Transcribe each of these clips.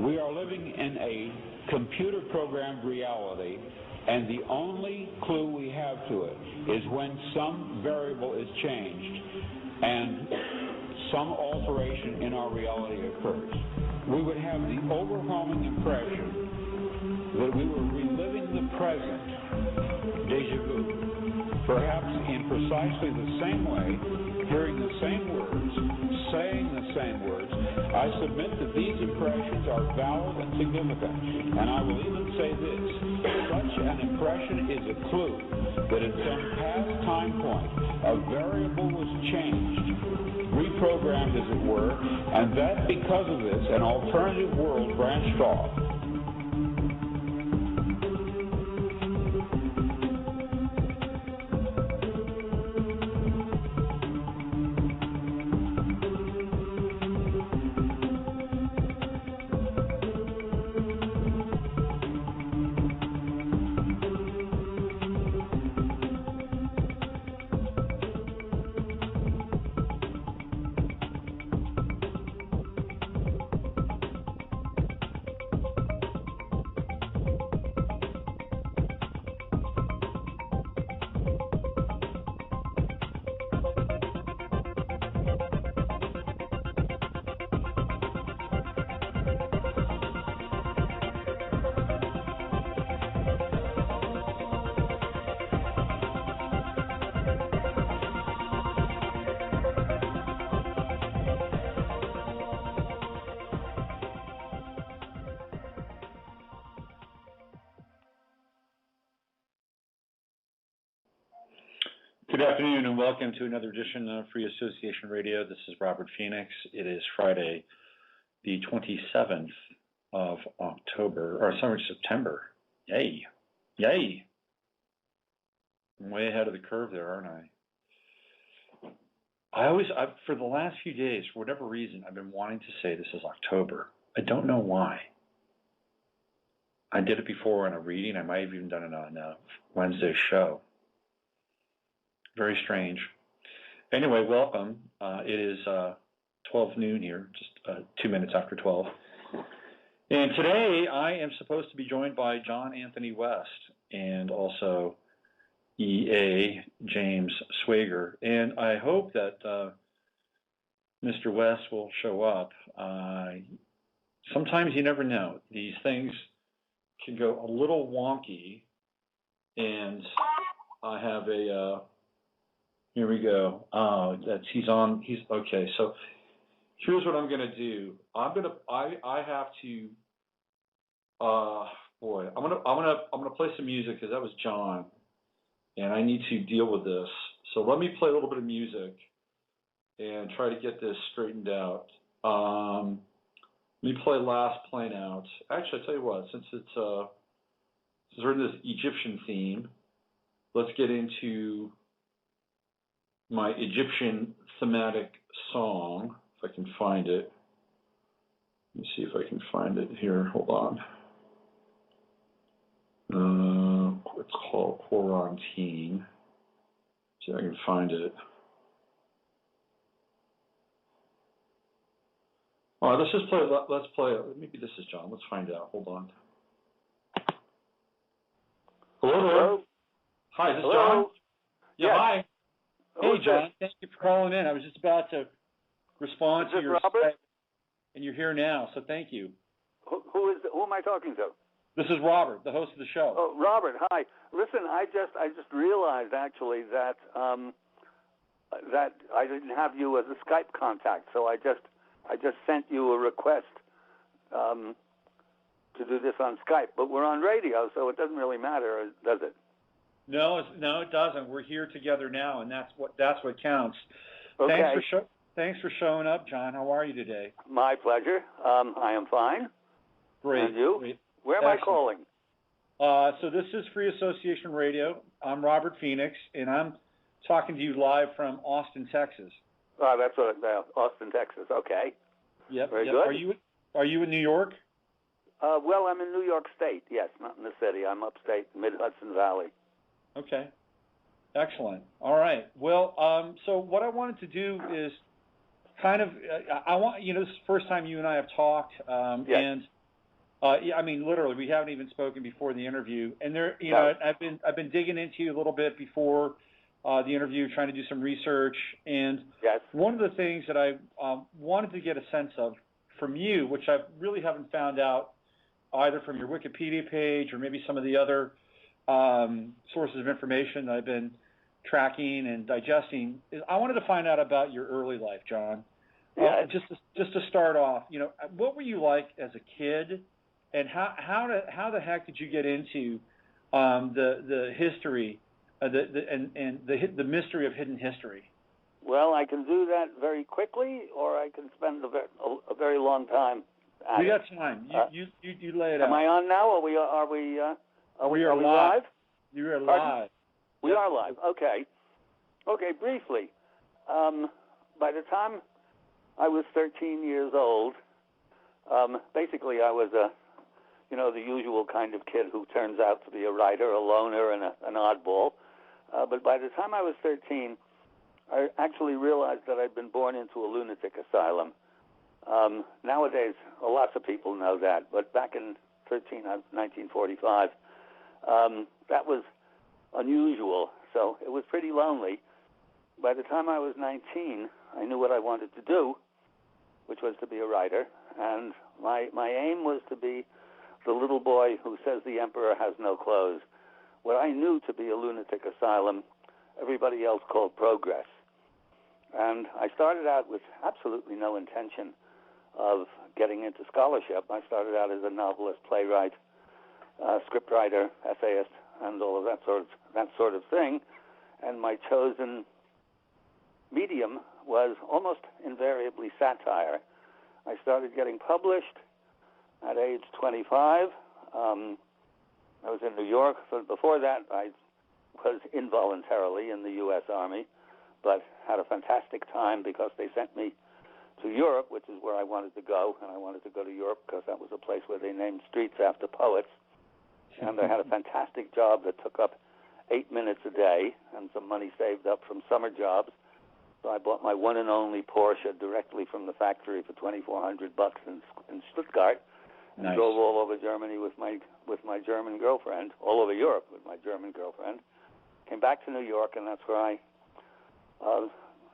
We are living in a computer-programmed reality, and the only clue we have to it is when some variable is changed and some alteration in our reality occurs. We would have the overwhelming impression that we were reliving the present, déjà vu, perhaps in precisely the same way, hearing the same words, saying the same words. I submit that these impressions are valid and significant, and I will even say this: such an impression is a clue that at some past time point a variable was changed, reprogrammed as it were, and that because of this an alternative world branched off. Good afternoon and welcome to another edition of Free Association Radio. This is Robert Phoenix. It is Friday, the 27th of October, or sorry, September. Yay. Yay. I'm way ahead of the curve there, aren't I? For the last few days, for whatever reason, I've been wanting to say this is October. I don't know why. I did it before on a reading. I might have even done it on a Wednesday show. Very strange. Anyway, welcome. It is 12 noon here, just 2 minutes after 12. And today I am supposed to be joined by John Anthony West and also E.A. James Swager. And I hope that Mr. West will show up. Sometimes you never know. These things can go a little wonky. And I have a... Here we go. He's okay. So here's what I'm gonna do. I have to. I'm gonna play some music because that was John, and I need to deal with this. So let me play a little bit of music and try to get this straightened out. Let me play Last Plane Out. Actually, I'll tell you what. Since we're in this Egyptian theme, let's get into my Egyptian thematic song, if I can find it. Let me see if I can find it here. Hold on. It's called Quarantine. See if I can find it. All right, let's play it. Maybe this is John. Let's find out. Hold on. Hello? Hi, is this John? Yeah, yes. Hi. Hey, John, thank you for calling in. I was just about to respond to your Robert? Skype, and you're here now, so thank you. Who am I talking to? This is Robert, the host of the show. Oh, Robert, hi. Listen, I just realized actually that that I didn't have you as a Skype contact, so I just sent you a request to do this on Skype. But we're on radio, so it doesn't really matter, does it? No, it doesn't. We're here together now, and that's what counts. Okay. Thanks for showing up, John. How are you today? My pleasure. I am fine. Great. And you? Great. Where am I calling? So this is Free Association Radio. I'm Robert Phoenix, and I'm talking to you live from Austin, Texas. That's Austin, Texas. Okay. Yep. Very good. Are you in New York? Well, I'm in New York State. Yes, not in the city. I'm upstate, Mid-Hudson Valley. Okay. Excellent. All right. Well, so what I wanted to do is kind of, this is the first time you and I have talked, yes. and Yeah, I mean, literally, we haven't even spoken before the interview, and there, you know, I've been digging into you a little bit before the interview, trying to do some research, and one of the things that I wanted to get a sense of from you, which I really haven't found out either from your Wikipedia page or maybe some of the other sources of information that I've been tracking and digesting, is I wanted to find out about your early life, John. Just to start off, you know, what were you like as a kid, and how the heck did you get into the history, and the mystery of hidden history? Well, I can do that very quickly, or I can spend a very long time. We got time. You lay it out. Am I on now? Are we live? You are Pardon? live. We are live. Okay. Okay. Briefly, by the time I was 13 years old, basically I was the usual kind of kid who turns out to be a writer, a loner, and an oddball. But by the time I was 13, I actually realized that I'd been born into a lunatic asylum. Nowadays, lots of people know that, but back in 1945, that was unusual, so it was pretty lonely. By the time I was 19, I knew what I wanted to do, which was to be a writer, and my aim was to be the little boy who says the emperor has no clothes. What I knew to be a lunatic asylum, everybody else called progress. And I started out with absolutely no intention of getting into scholarship. I started out as a novelist, playwright, scriptwriter, essayist, and all of that sort of thing. And my chosen medium was almost invariably satire. I started getting published at age 25. I was in New York. So before that, I was involuntarily in the U.S. Army, but had a fantastic time because they sent me to Europe, which is where I wanted to go, and I wanted to go to Europe because that was a place where they named streets after poets. And I had a fantastic job that took up 8 minutes a day and some money saved up from summer jobs. So I bought my one and only Porsche directly from the factory for $2,400 in Stuttgart, and drove all over Germany with my German girlfriend, all over Europe with my German girlfriend. Came back to New York, and that's where I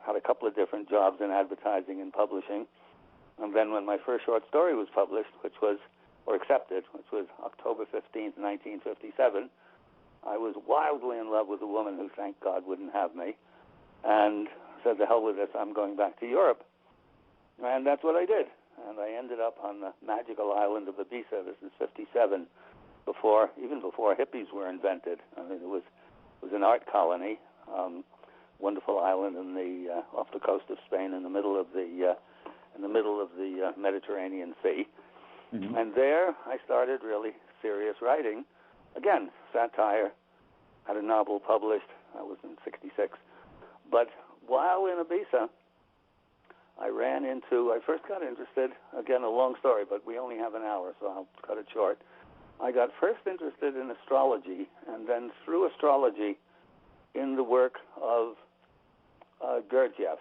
had a couple of different jobs in advertising and publishing. And then when my first short story was published, accepted, which was October 15th, 1957, I was wildly in love with a woman who, thank God, wouldn't have me, and said, the hell with this, I'm going back to Europe. And that's what I did. And I ended up on the magical island of Ibiza. This is 57, even before hippies were invented. I mean, it was an art colony, wonderful island off the coast of Spain, in the middle of the Mediterranean Sea. Mm-hmm. And there I started really serious writing. Again, satire. Had a novel published. I was in 66. But while in Ibiza, I first got interested, again, a long story, but we only have an hour, so I'll cut it short. I got first interested in astrology, and then through astrology in the work of Gurdjieff,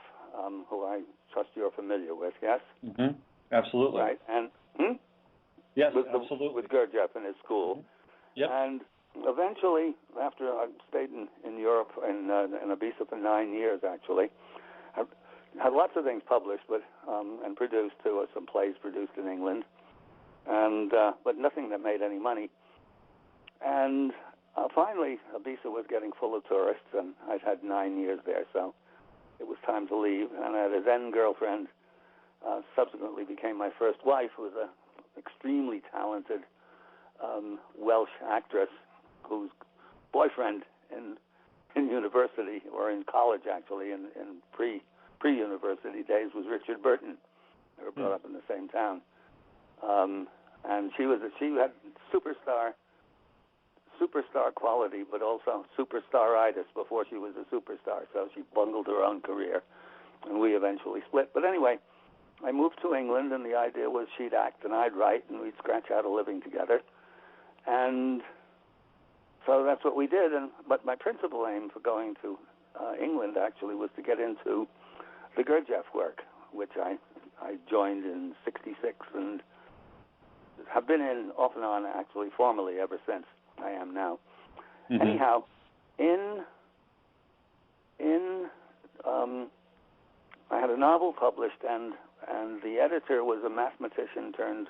who I trust you're familiar with, yes? Mm-hmm. Absolutely. Right, and yes, absolutely. With Gurdjieff in his school. Mm-hmm. Yep. And eventually, after I stayed in Europe, in Ibiza for 9 years, actually, I had lots of things published, and produced too, some plays produced in England, and but nothing that made any money. And finally, Ibiza was getting full of tourists, and I'd had 9 years there, so it was time to leave. And I had a then girlfriend, subsequently became my first wife, who was an extremely talented Welsh actress whose boyfriend in university, or in college actually, in pre-university days, was Richard Burton. They were brought up in the same town, and she had superstar quality, but also superstaritis before she was a superstar. So she bungled her own career, and we eventually split. But anyway, I moved to England, and the idea was she'd act and I'd write, and we'd scratch out a living together. And so that's what we did. But my principal aim for going to England actually was to get into the Gurdjieff work, which I joined in '66 and have been in off and on, actually, formally ever since I am now. Mm-hmm. Anyhow, I had a novel published, and the editor was a mathematician turned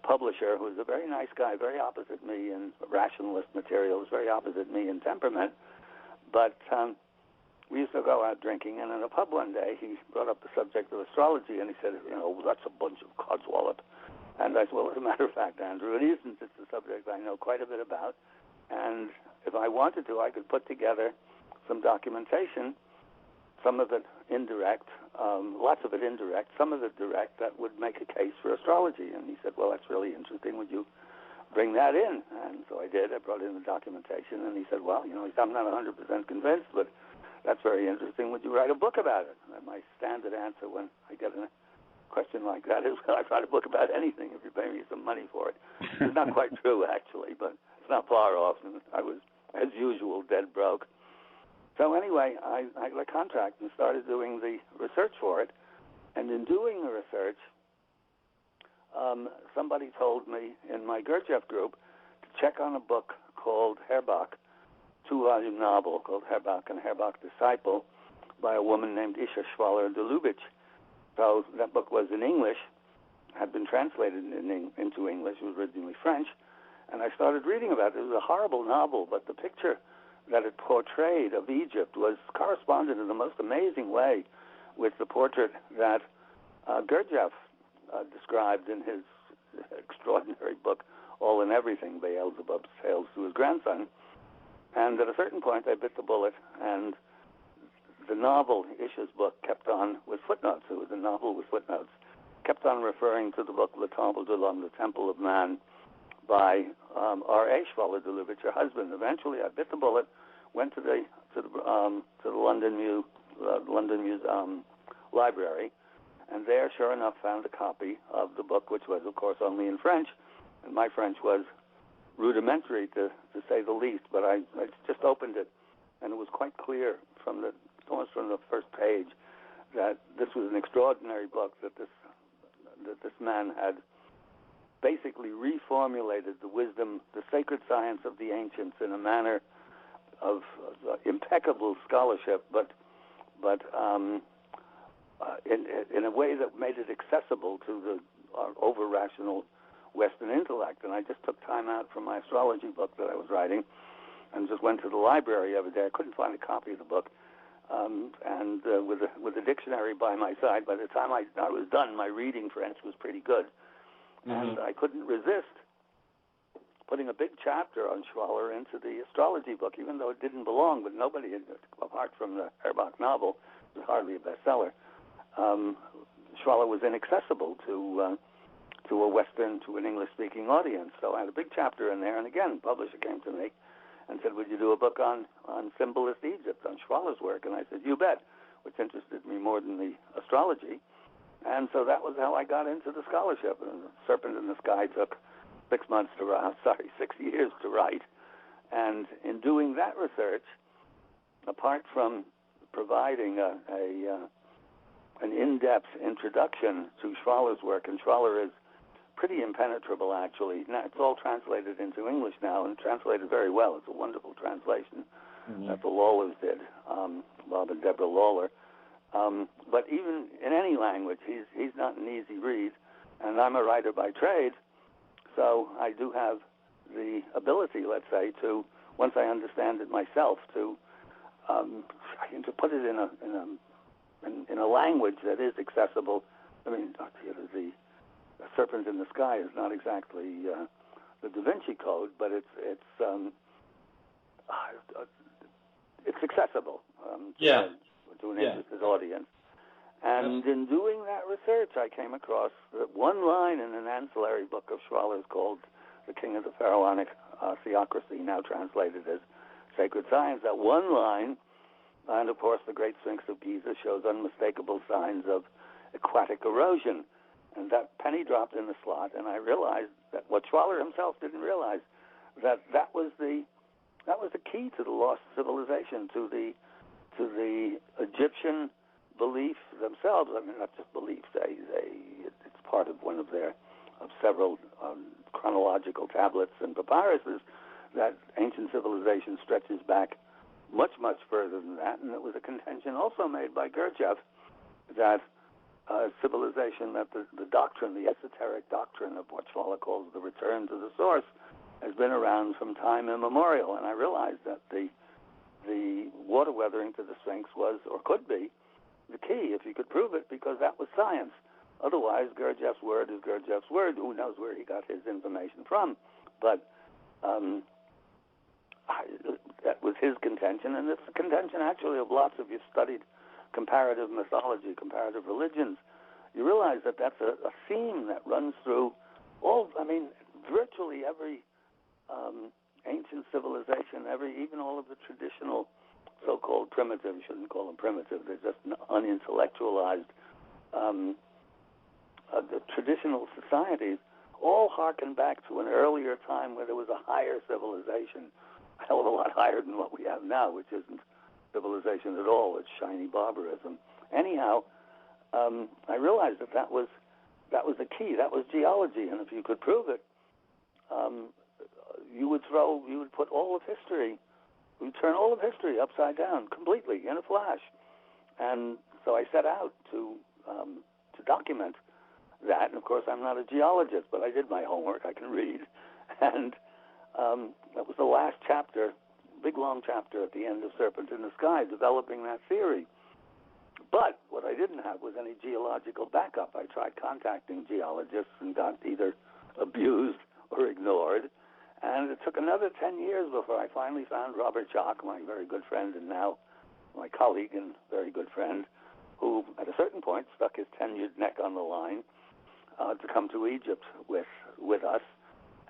publisher who was a very nice guy, very opposite me in rationalist materials, very opposite me in temperament. But we used to go out drinking, and in a pub one day, he brought up the subject of astrology, and he said, that's a bunch of codswallop. And I said, well, as a matter of fact, Andrew, it isn't. It's a subject I know quite a bit about. And if I wanted to, I could put together some documentation, some of it indirect, lots of it indirect, some of it direct, that would make a case for astrology. And he said, well, that's really interesting. Would you bring that in? And so I did. I brought in the documentation, and he said, well, I'm not 100% convinced, but that's very interesting. Would you write a book about it? And my standard answer when I get a question like that is, well, I'd write a book about anything if you pay me some money for it. It's not quite true, actually, but it's not far off. And I was, as usual, dead broke. So anyway, I got a contract and started doing the research for it. And in doing the research, somebody told me in my Gurdjieff group to check on a book called Herbach, 2-volume novel called Herbach and Herbach Disciple by a woman named Isha Schwaller de Lubitsch. So that book was in English, had been translated into English. It was originally French. And I started reading about it. It was a horrible novel, but the picture that it portrayed of Egypt corresponded in the most amazing way with the portrait that Gurdjieff described in his extraordinary book, All and Everything, Beelzebub's Tales to his grandson. And at a certain point, I bit the bullet, and the novel, Isha's book, kept on with footnotes. It was a novel with footnotes. Kept on referring to the book Le Temple de l'Homme, The Temple of Man, by R.A. Schwaller de Lubitsch, her husband. Eventually, I bit the bullet, went to the London library, and there, sure enough, found a copy of the book, which was, of course, only in French, and my French was rudimentary, to say the least. But I just opened it, and it was quite clear almost from the first page that this was an extraordinary book, that this man had basically reformulated the wisdom, the sacred science of the ancients in a manner of impeccable scholarship, but in a way that made it accessible to the over-rational Western intellect. And I just took time out from my astrology book that I was writing and just went to the library every day. I couldn't find a copy of the book. And with a dictionary by my side, by the time I was done, my reading French was pretty good. Mm-hmm. And I couldn't resist putting a big chapter on Schwaller into the astrology book, even though it didn't belong, but nobody, apart from the Herbach novel, was hardly a bestseller. Schwaller was inaccessible to an English-speaking audience. So I had a big chapter in there, and again, publisher came to me and said, would you do a book on symbolist Egypt, on Schwaller's work? And I said, you bet, which interested me more than the astrology. And so that was how I got into the scholarship. And The Serpent in the Sky took 6 years to write. And in doing that research, apart from providing an in-depth introduction to Schwaller's work, and Schwaller is pretty impenetrable, actually. Now, it's all translated into English now, and translated very well. It's a wonderful translation that the Lawlers did, Bob and Deborah Lawler. But even in any language, he's not an easy read, and I'm a writer by trade, so I do have the ability, let's say, to, once I understand it myself, to put it in a language that is accessible. I mean, the Serpent in the Sky is not exactly the Da Vinci Code, but it's accessible to an interested audience. And in doing that research, I came across one line in an ancillary book of Schwaller's called The King of the Pharaonic Theocracy, now translated as Sacred Science. That one line, and of course the Great Sphinx of Giza shows unmistakable signs of aquatic erosion. And that penny dropped in the slot, and I realized that what Schwaller himself didn't realize, that was the key to the lost civilization, to the Egyptian belief themselves. I mean, not just beliefs. It's part of one of their several chronological tablets and papyruses that ancient civilization stretches back much, much further than that. And it was a contention also made by Gurdjieff that civilization, that the doctrine, the esoteric doctrine of what Schwaller calls the return to the source, has been around from time immemorial. And I realized that the water weathering to the Sphinx was, or could be, the key, if you could prove it, because that was science. Otherwise, Gurdjieff's word is Gurdjieff's word. Who knows where he got his information from? But that was his contention, and it's the contention actually of lots of, you've studied comparative mythology, comparative religions. You realize that that's a theme that runs through virtually every ancient civilization, even all of the traditional so-called primitive, you shouldn't call them primitive, they're just unintellectualized, the traditional societies all harken back to an earlier time where there was a higher civilization, a hell of a lot higher than what we have now, which isn't civilization at all, it's shiny barbarism. Anyhow, I realized that was the key, that was geology, and if you could prove it, you would put all of history, you would turn all of history upside down completely in a flash. And so I set out to document that. And of course, I'm not a geologist, but I did my homework. I can read, and that was the last chapter, big long chapter at the end of Serpent in the Sky, developing that theory. But what I didn't have was any geological backup. I tried contacting geologists and got either abused or ignored. And it took another 10 years before I finally found Robert Schoch, my very good friend and now my colleague and very good friend, who at a certain point stuck his tenured neck on the line to come to Egypt with us,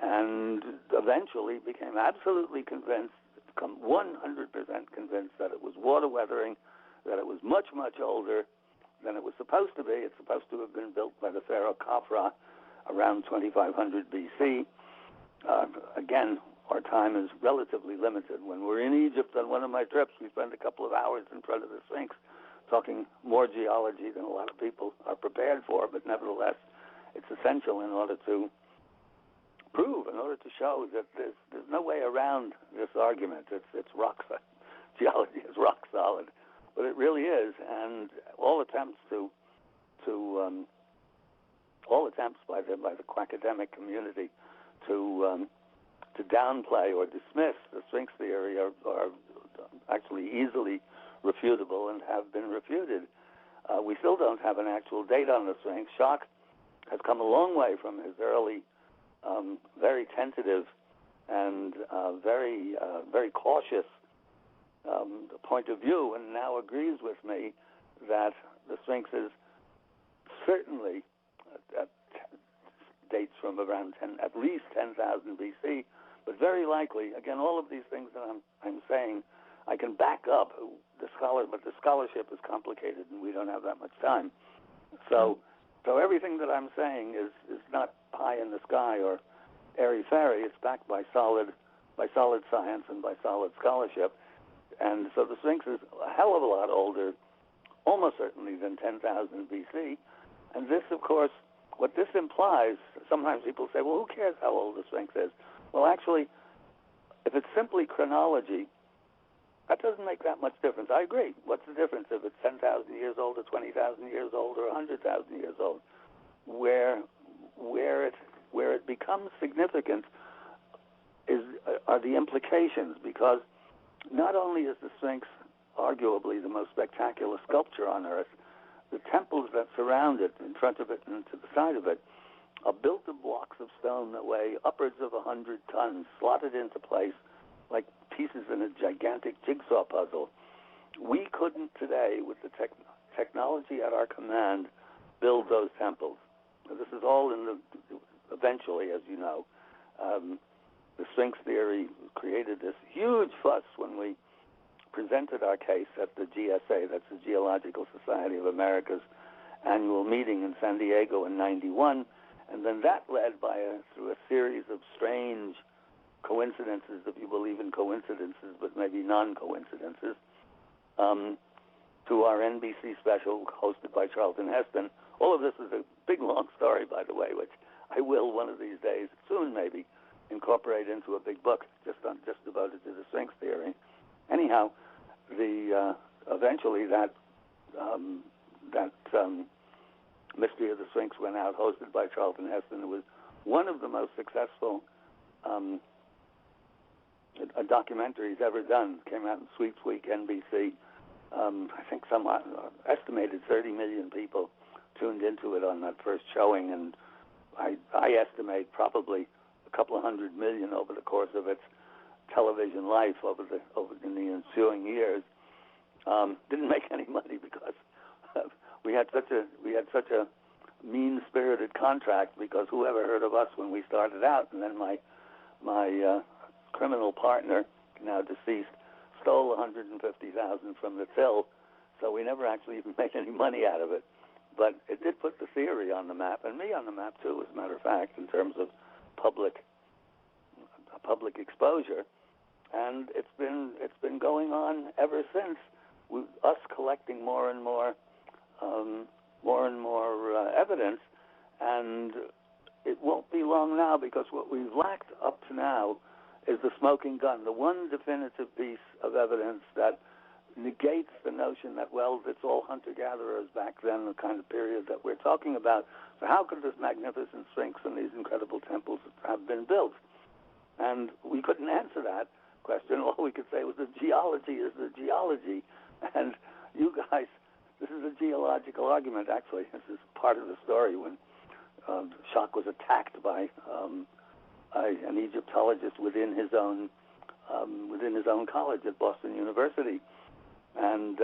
and eventually became absolutely convinced, 100% convinced that it was water weathering, that it was much, much older than it was supposed to be. It's supposed to have been built by the pharaoh Khafra around 2500 BC. Again, our time is relatively limited. When we're in Egypt on one of my trips, we spend a couple of hours in front of the Sphinx talking more geology than a lot of people are prepared for, but nevertheless, it's essential in order to prove, in order to show that there's no way around this argument. It's rock solid. Geology is rock solid, but it really is. And all attempts by the quackademic community to downplay or dismiss the Sphinx theory are actually easily refutable and have been refuted. We still don't have an actual date on the Sphinx. Schoch has come a long way from his early, very tentative and very cautious point of view, and now agrees with me that the Sphinx is certainly dates from around at least 10,000 BC, but very likely, again, all of these things that I'm saying, I can back up but the scholarship is complicated, and we don't have that much time. So everything that I'm saying is not pie in the sky or airy-fairy. It's backed by solid science and by solid scholarship. And so the Sphinx is a hell of a lot older, almost certainly, than 10,000 BC. And this, of course, what this implies, sometimes people say, well, who cares how old the Sphinx is? Well, actually, if it's simply chronology, that doesn't make that much difference. I agree. What's the difference if it's 10,000 years old or 20,000 years old or 100,000 years old? Where it becomes significant are the implications, because not only is the Sphinx arguably the most spectacular sculpture on Earth, the temples that surround it, in front of it and to the side of it, are built of blocks of stone that weigh upwards of 100 tons, slotted into place like pieces in a gigantic jigsaw puzzle. We couldn't today, with the technology at our command, build those temples. This is all eventually, as you know, the Sphinx theory created this huge fuss when we presented our case at the GSA, that's the Geological Society of America's annual meeting in San Diego in '91, and then that led through a series of strange coincidences, if you believe in coincidences, but maybe non-coincidences, to our NBC special hosted by Charlton Heston. All of this is a big, long story, by the way, which I will one of these days, soon maybe, incorporate into a big book just devoted to the Sphinx theory. Anyhow, eventually that Mystery of the Sphinx went out, hosted by Charlton Heston. It was one of the most successful documentaries ever done. Came out in Sweeps Week, NBC. I think estimated 30 million people tuned into it on that first showing, and I estimate probably a couple of 100 million over the course of its television life in the ensuing years. Didn't make any money because we had such a mean-spirited contract, because whoever heard of us when we started out? And then my criminal partner, now deceased, stole $150,000 from the till, so we never actually even made any money out of it. But it did put the theory on the map, and me on the map too, as a matter of fact, in terms of public exposure. And it's been going on ever since. Us collecting more and more evidence, and it won't be long now, because what we've lacked up to now is the smoking gun, the one definitive piece of evidence that negates the notion that, well, it's all hunter-gatherers back then, the kind of period that we're talking about. So how could this magnificent Sphinx and these incredible temples have been built? And we couldn't answer that question. All we could say was the geology is the geology. And you guys, this is a geological argument, actually. This is part of the story when Schock was attacked by an Egyptologist within his own college at Boston University, and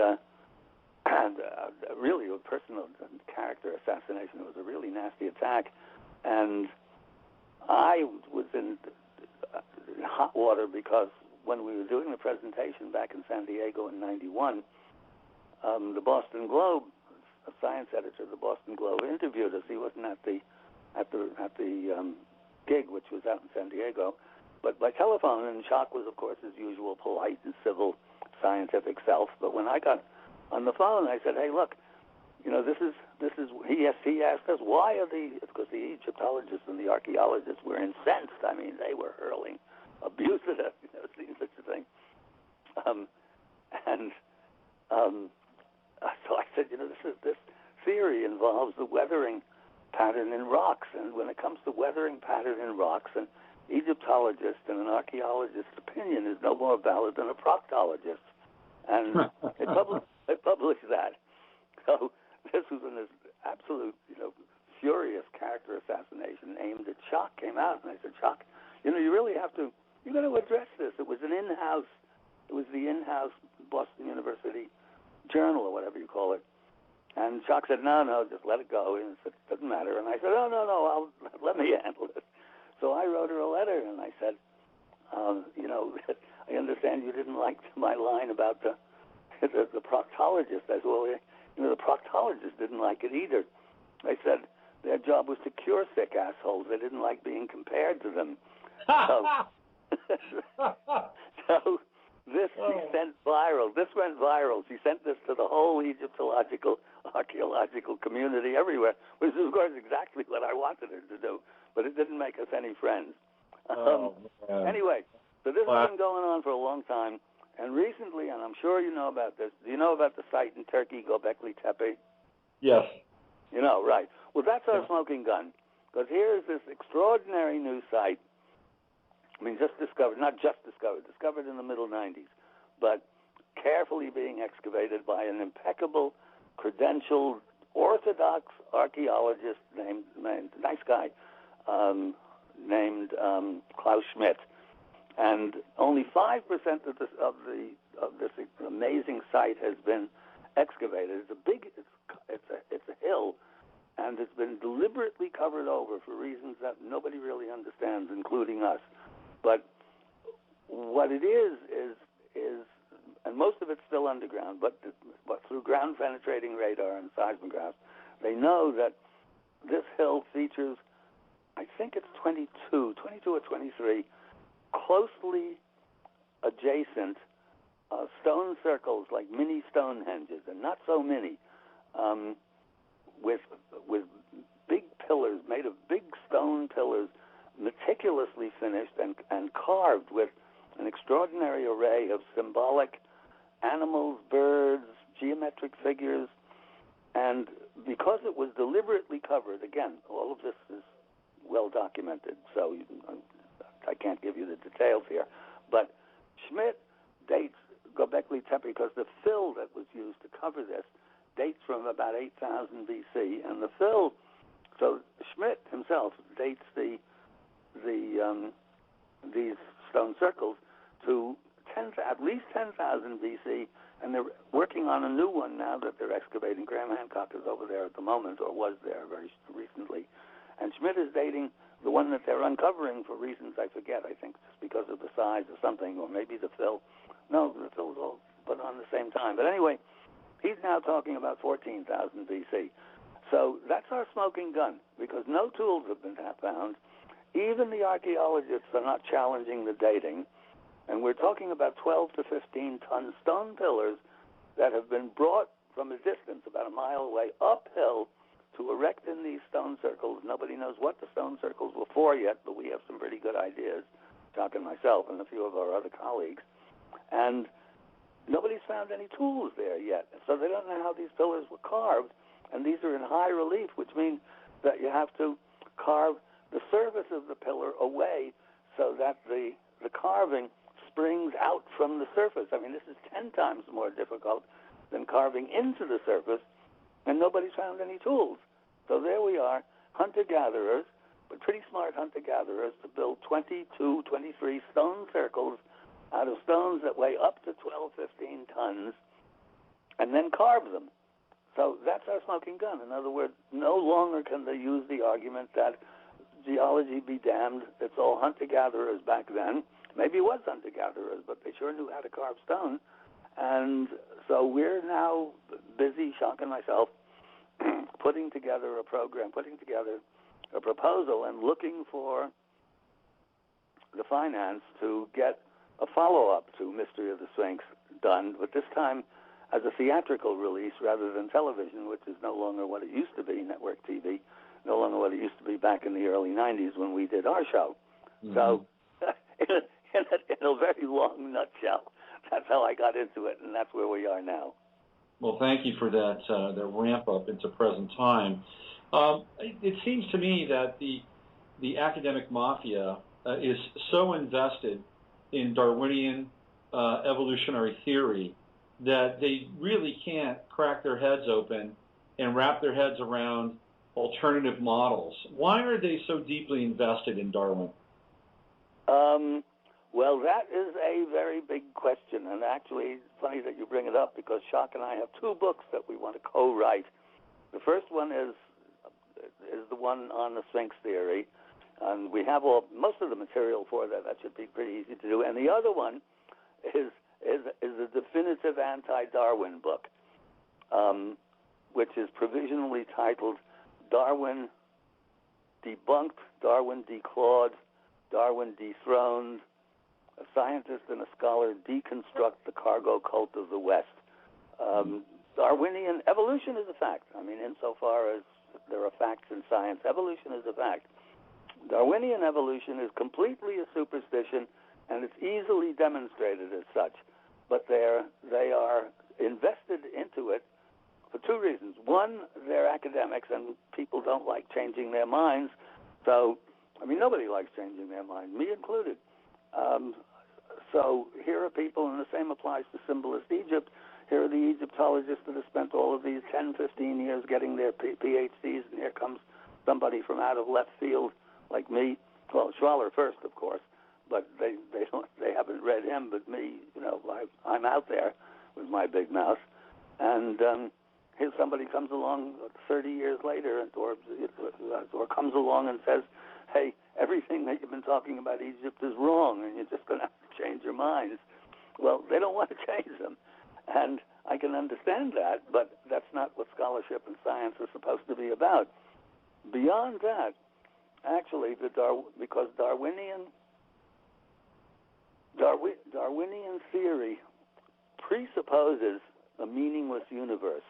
really a personal character assassination. It was a really nasty attack, and I was in hot water because when we were doing the presentation back in San Diego in '91, the Boston Globe, a science editor of the Boston Globe, interviewed us. He wasn't at the gig, which was out in San Diego, but by telephone. And Schock was, of course, his usual polite and civil scientific self. But when I got on the phone, I said, "Hey, look, this is." He asked us, "Why are because the Egyptologists and the archaeologists were incensed. I mean, they were hurling abuse at us. Seeing such a thing." So I said, this theory involves the weathering pattern in rocks, and when it comes to weathering pattern in rocks, an Egyptologist and an archaeologist's opinion is no more valid than a proctologist, and it published that. So this was an absolute, furious character assassination aimed at Schock. Came out, and I said, "Schock, you got to address this." It was the in-house Boston University journal, or whatever you call it. And Schock said, no, just let it go. And he said, "It doesn't matter." And I said, no, let me handle it. So I wrote her a letter, and I said, I understand you didn't like my line about the proctologist. I said, well, the proctologists didn't like it either. I said their job was to cure sick assholes. They didn't like being compared to them. So this sent viral. This went viral. She sent this to the whole Egyptological, archaeological community everywhere, which is, of course, exactly what I wanted her to do. But it didn't make us any friends. Anyway, so this has been going on for a long time. And recently, and I'm sure you know about this, do you know about the site in Turkey, Göbekli Tepe? Yes. Right. Well, that's our smoking gun. Because here's this extraordinary new site. Discovered in the middle 90s, but carefully being excavated by an impeccable, credentialed, orthodox archaeologist named nice guy, named Klaus Schmidt. And only 5% of this amazing site has been excavated. It's a hill, and it's been deliberately covered over for reasons that nobody really understands, including us. But what it is, and most of it's still underground, but through ground-penetrating radar and seismographs, they know that this hill features, I think it's 22 or 23, closely adjacent stone circles, like mini Stonehenges, and not so many, with big pillars made of big stone pillars, meticulously finished and carved with an extraordinary array of symbolic animals, birds, geometric figures. And because it was deliberately covered, again, all of this is well documented, so I can't give you the details here, but Schmidt dates Göbekli Tepe because the fill that was used to cover this dates from about 8,000 BC, and the fill, so Schmidt himself dates these stone circles to at least 10,000 BC, and they're working on a new one now that they're excavating. Graham Hancock is over there at the moment, or was there very recently, and Schmidt is dating the one that they're uncovering for reasons I forget. I think just because of the size or something, or maybe the fill. No, the fill's all put on the same time. But anyway, he's now talking about 14,000 BC. So that's our smoking gun, because no tools have been found. Even the archaeologists are not challenging the dating. And we're talking about 12 to 15-ton stone pillars that have been brought from a distance, about a mile away, uphill to erect in these stone circles. Nobody knows what the stone circles were for yet, but we have some pretty good ideas, Chuck and myself and a few of our other colleagues. And nobody's found any tools there yet, so they don't know how these pillars were carved. And these are in high relief, which means that you have to carve the surface of the pillar away so that the carving springs out from the surface. I mean, this is 10 times more difficult than carving into the surface, and nobody's found any tools. So there we are, hunter-gatherers, but pretty smart hunter-gatherers, to build 22, 23 stone circles out of stones that weigh up to 12, 15 tons, and then carve them. So that's our smoking gun. In other words, no longer can they use the argument that geology be damned, it's all hunter-gatherers back then. Maybe it was hunter-gatherers, but they sure knew how to carve stone. And so we're now busy, Shock and myself, putting together a program, putting together a proposal, and looking for the finance to get a follow-up to Mystery of the Sphinx done, but this time as a theatrical release rather than television, which is no longer what it used to be, network TV, no longer what it used to be back in the early 90s when we did our show. Mm-hmm. So in a very long nutshell, that's how I got into it, and that's where we are now. Well, thank you for that the ramp up into present time. It seems to me that the academic mafia is so invested in Darwinian evolutionary theory that they really can't crack their heads open and wrap their heads around alternative models. Why are they so deeply invested in Darwin? Well, that is a very big question, and actually it's funny that you bring it up, because Shock and I have two books that we want to co-write. The first one is the one on the Sphinx theory, and we have most of the material for that. That should be pretty easy to do. And the other one is a definitive anti-Darwin book, which is provisionally titled Darwin Debunked, Darwin Declawed, Darwin Dethroned, a scientist and a scholar deconstruct the cargo cult of the West. Darwinian evolution is a fact. I mean, insofar as there are facts in science, evolution is a fact. Darwinian evolution is completely a superstition, and it's easily demonstrated as such. But they are invested into it for two reasons. One, they're academics, and people don't like changing their minds. So, I mean, nobody likes changing their mind, me included. So here are people, and the same applies to symbolist Egypt. Here are the Egyptologists that have spent all of these 10, 15 years getting their PhDs, and here comes somebody from out of left field like me. Well, Schwaller first, of course, but they haven't read him, but me, I'm out there with my big mouth. And here somebody comes along 30 years later or comes along and says, hey, everything that you've been talking about Egypt is wrong, and you're just going to have to change your minds. Well, they don't want to change them. And I can understand that, but that's not what scholarship and science are supposed to be about. Beyond that, actually, because Darwinian theory presupposes a meaningless universe.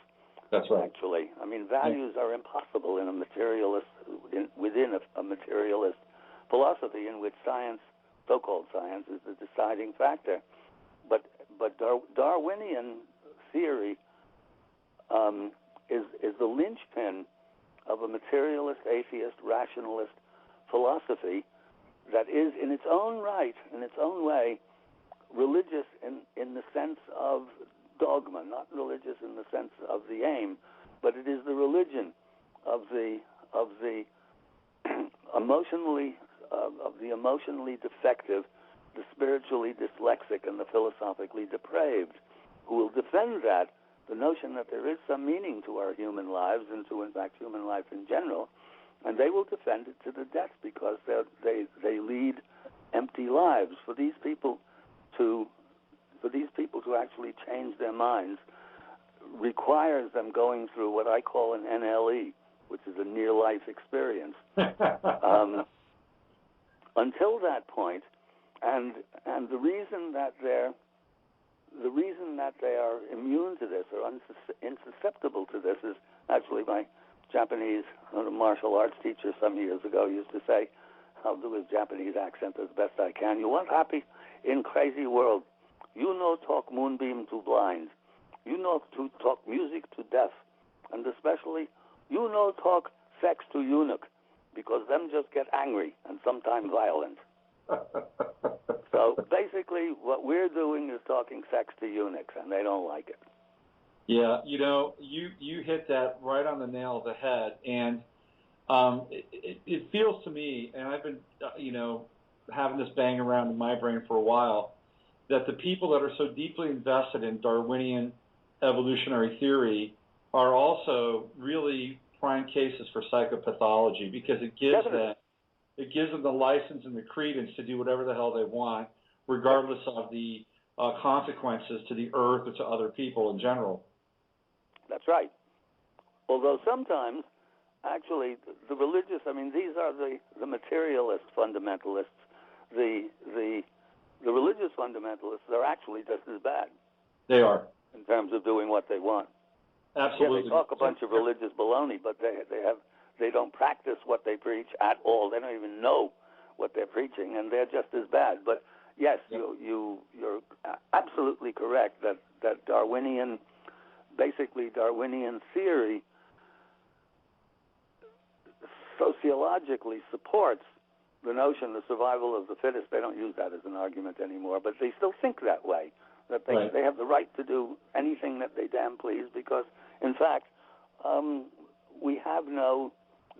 That's right. Actually, I mean, values are impossible in a materialist, within a materialist philosophy in which science, so-called science, is the deciding factor. But Darwinian theory is the linchpin of a materialist, atheist, rationalist philosophy that is, in its own right, in its own way, religious in the sense of dogma, not religious in the sense of the aim, but it is the religion of the emotionally defective, the spiritually dyslexic, and the philosophically depraved, who will defend that, the notion that there is some meaning to our human lives and to, in fact, human life in general, and they will defend it to the death because they lead empty lives. For these people to actually change their minds requires them going through what I call an NLE, which is a near-life experience. Until that point, and the reason that they are immune to this or insusceptible to this is actually my Japanese martial arts teacher some years ago used to say, I'll do his Japanese accent as best I can. You want happy in crazy world. You know talk moonbeam to blind. You know to talk music to deaf. And especially, you know talk sex to eunuch, because them just get angry and sometimes violent. So basically, what we're doing is talking sex to eunuchs, and they don't like it. Yeah, you hit that right on the nail of the head, and it feels to me, and I've been, having this bang around in my brain for a while, that the people that are so deeply invested in Darwinian evolutionary theory are also really prime cases for psychopathology, because it gives them the license and the credence to do whatever the hell they want, regardless of the consequences to the earth or to other people in general. That's right. Although sometimes, actually, the religious, these are the materialist fundamentalists. The religious fundamentalists are actually just as bad. They are. In terms of doing what they want. Absolutely. Yeah, they talk a bunch of religious baloney, but they don't practice what they preach at all. They don't even know what they're preaching, and they're just as bad. But yes, you're absolutely correct that Darwinian theory sociologically supports the notion of survival of the fittest. They don't use that as an argument anymore, but they still think that way, that they have the right to do anything that they damn please, because, in fact, we have no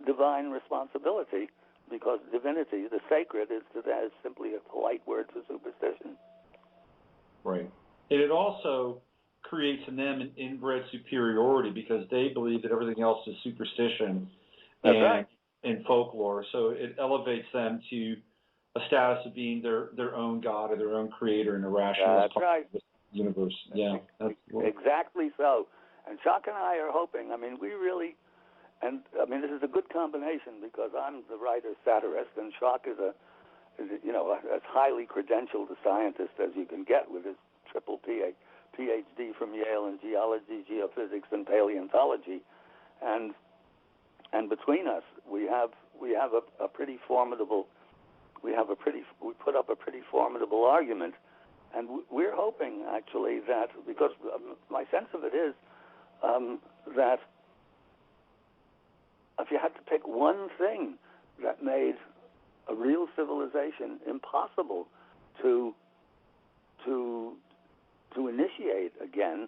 divine responsibility, because divinity, the sacred, is simply a polite word for superstition. Right. And it also creates in them an inbred superiority, because they believe that everything else is superstition and folklore. So it elevates them to a status of being their own god or their own creator in a rational universe. Yeah, exactly so. And Chuck and I are hoping. We really, and this is a good combination, because I'm the writer satirist, and Chuck is as highly credentialed a scientist as you can get with his triple PhD from Yale in geology, geophysics, and paleontology, and between us we put up a pretty formidable argument, and we're hoping actually that, because my sense of it is that if you had to pick one thing that made a real civilization impossible to initiate again,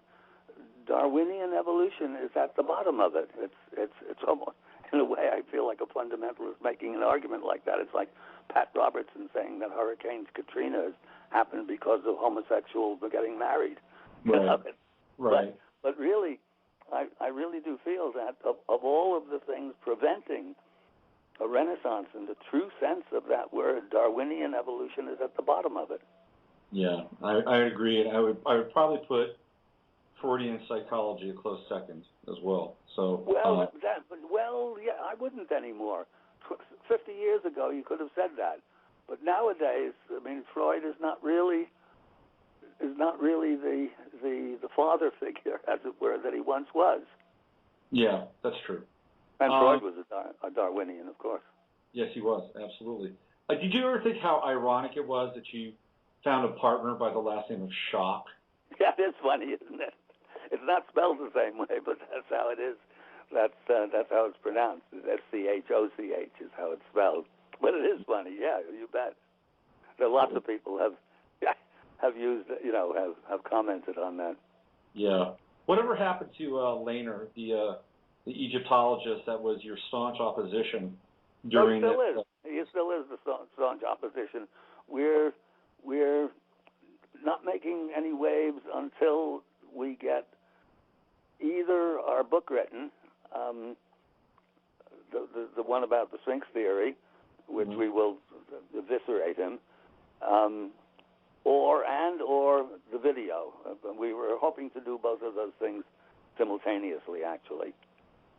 Darwinian evolution is at the bottom of it. It's almost, in a way, I feel like a fundamentalist making an argument like that. It's like Pat Robertson saying that Hurricane Katrina happened because of homosexuals getting married. Right. Right. But really, I really do feel that of all of the things preventing a renaissance in the true sense of that word, Darwinian evolution is at the bottom of it. Yeah, I agree, and I would probably put Freudian psychology a close second as well. So yeah, I wouldn't anymore. 50 years ago, you could have said that, but nowadays, Freud is not really the father figure, as it were, that he once was. Yeah, that's true. And Freud was a Darwinian, of course. Yes, he was, absolutely. Did you ever think how ironic it was that you found a partner by the last name of Schock? Yeah, it's funny, isn't it? It's not spelled the same way, but that's how it is. That's how it's pronounced. S-C-H-O-C-H is how it's spelled. But it is funny, yeah, you bet. There are lots of people have used, have commented on that. Yeah. Whatever happened to Lehner, the Egyptologist that was your staunch opposition during He still is the staunch opposition. We're not making any waves until we get either our book written, the one about the Sphinx theory, which we will eviscerate him, or the video. We were hoping to do both of those things simultaneously, actually.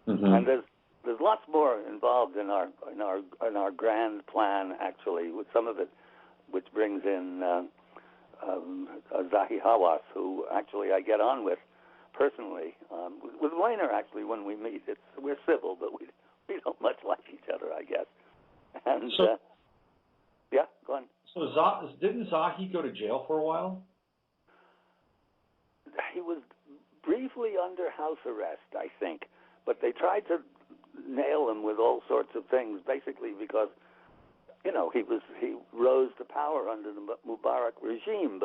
And there's lots more involved in our grand plan, actually, with some of it, which brings in Zahi Hawass, who actually I get on with personally. With Lehner, actually, when we meet, we're civil, but we don't much like each other, I guess. And yeah, go on. So didn't Zahi go to jail for a while? He was briefly under house arrest, I think, but they tried to nail him with all sorts of things, basically because he rose to power under the Mubarak regime,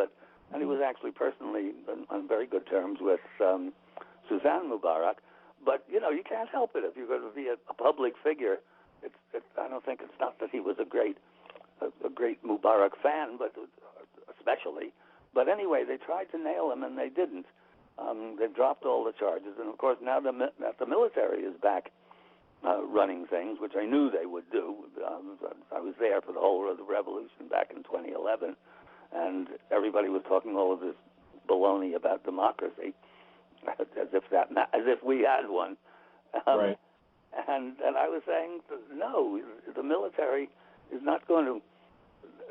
and he was actually personally on very good terms with Suzanne Mubarak. But you can't help it if you're going to be a public figure. I don't think it's not that he was a great Mubarak fan, but especially. But anyway, they tried to nail him and they didn't. They dropped all the charges, and of course now that the military is back running things, which I knew they would do. I was there for the whole of the revolution back in 2011, and everybody was talking all of this baloney about democracy, as if we had one. Right. And I was saying, no, the military is not going to.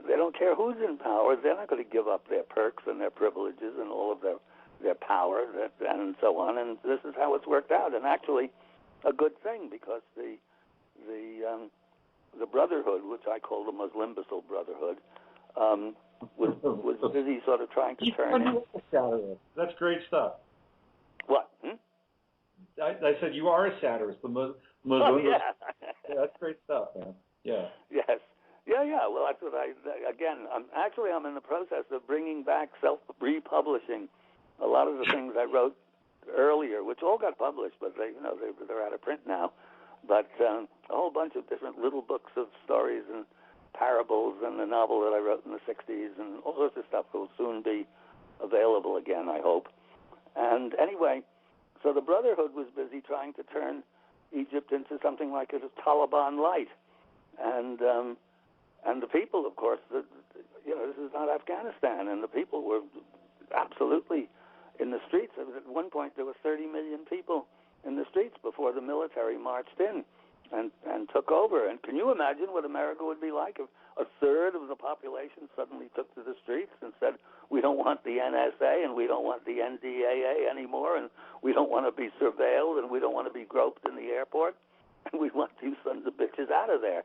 They don't care who's in power. They're not going to give up their perks and their privileges and all of their power and so on. And this is how it's worked out. And actually, a good thing, because the Brotherhood, which I call the Muslim Imbecile Brotherhood, was busy sort of trying to turn in. That's great stuff. What? I said you are a satirist. The Muslim. Oh, yeah. Yeah, that's great stuff, man. Yeah. Yes. Yeah. Well, that's what I'm in the process of bringing back republishing a lot of the things I wrote earlier, which all got published, but they're out of print now. But a whole bunch of different little books of stories and parables, and the novel that I wrote in the 60s, and all sorts of stuff will soon be available again, I hope. And anyway, so the Brotherhood was busy trying to turn Egypt into something like a Taliban light, and the people, of course, this is not Afghanistan, and the people were absolutely in the streets. At one point, there were 30 million people in the streets before the military marched in and took over. And can you imagine what America would be like if a third of the population suddenly took to the streets and said, we don't want the NSA and we don't want the NDAA anymore, and we don't want to be surveilled, and we don't want to be groped in the airport, and we want you sons of bitches out of there.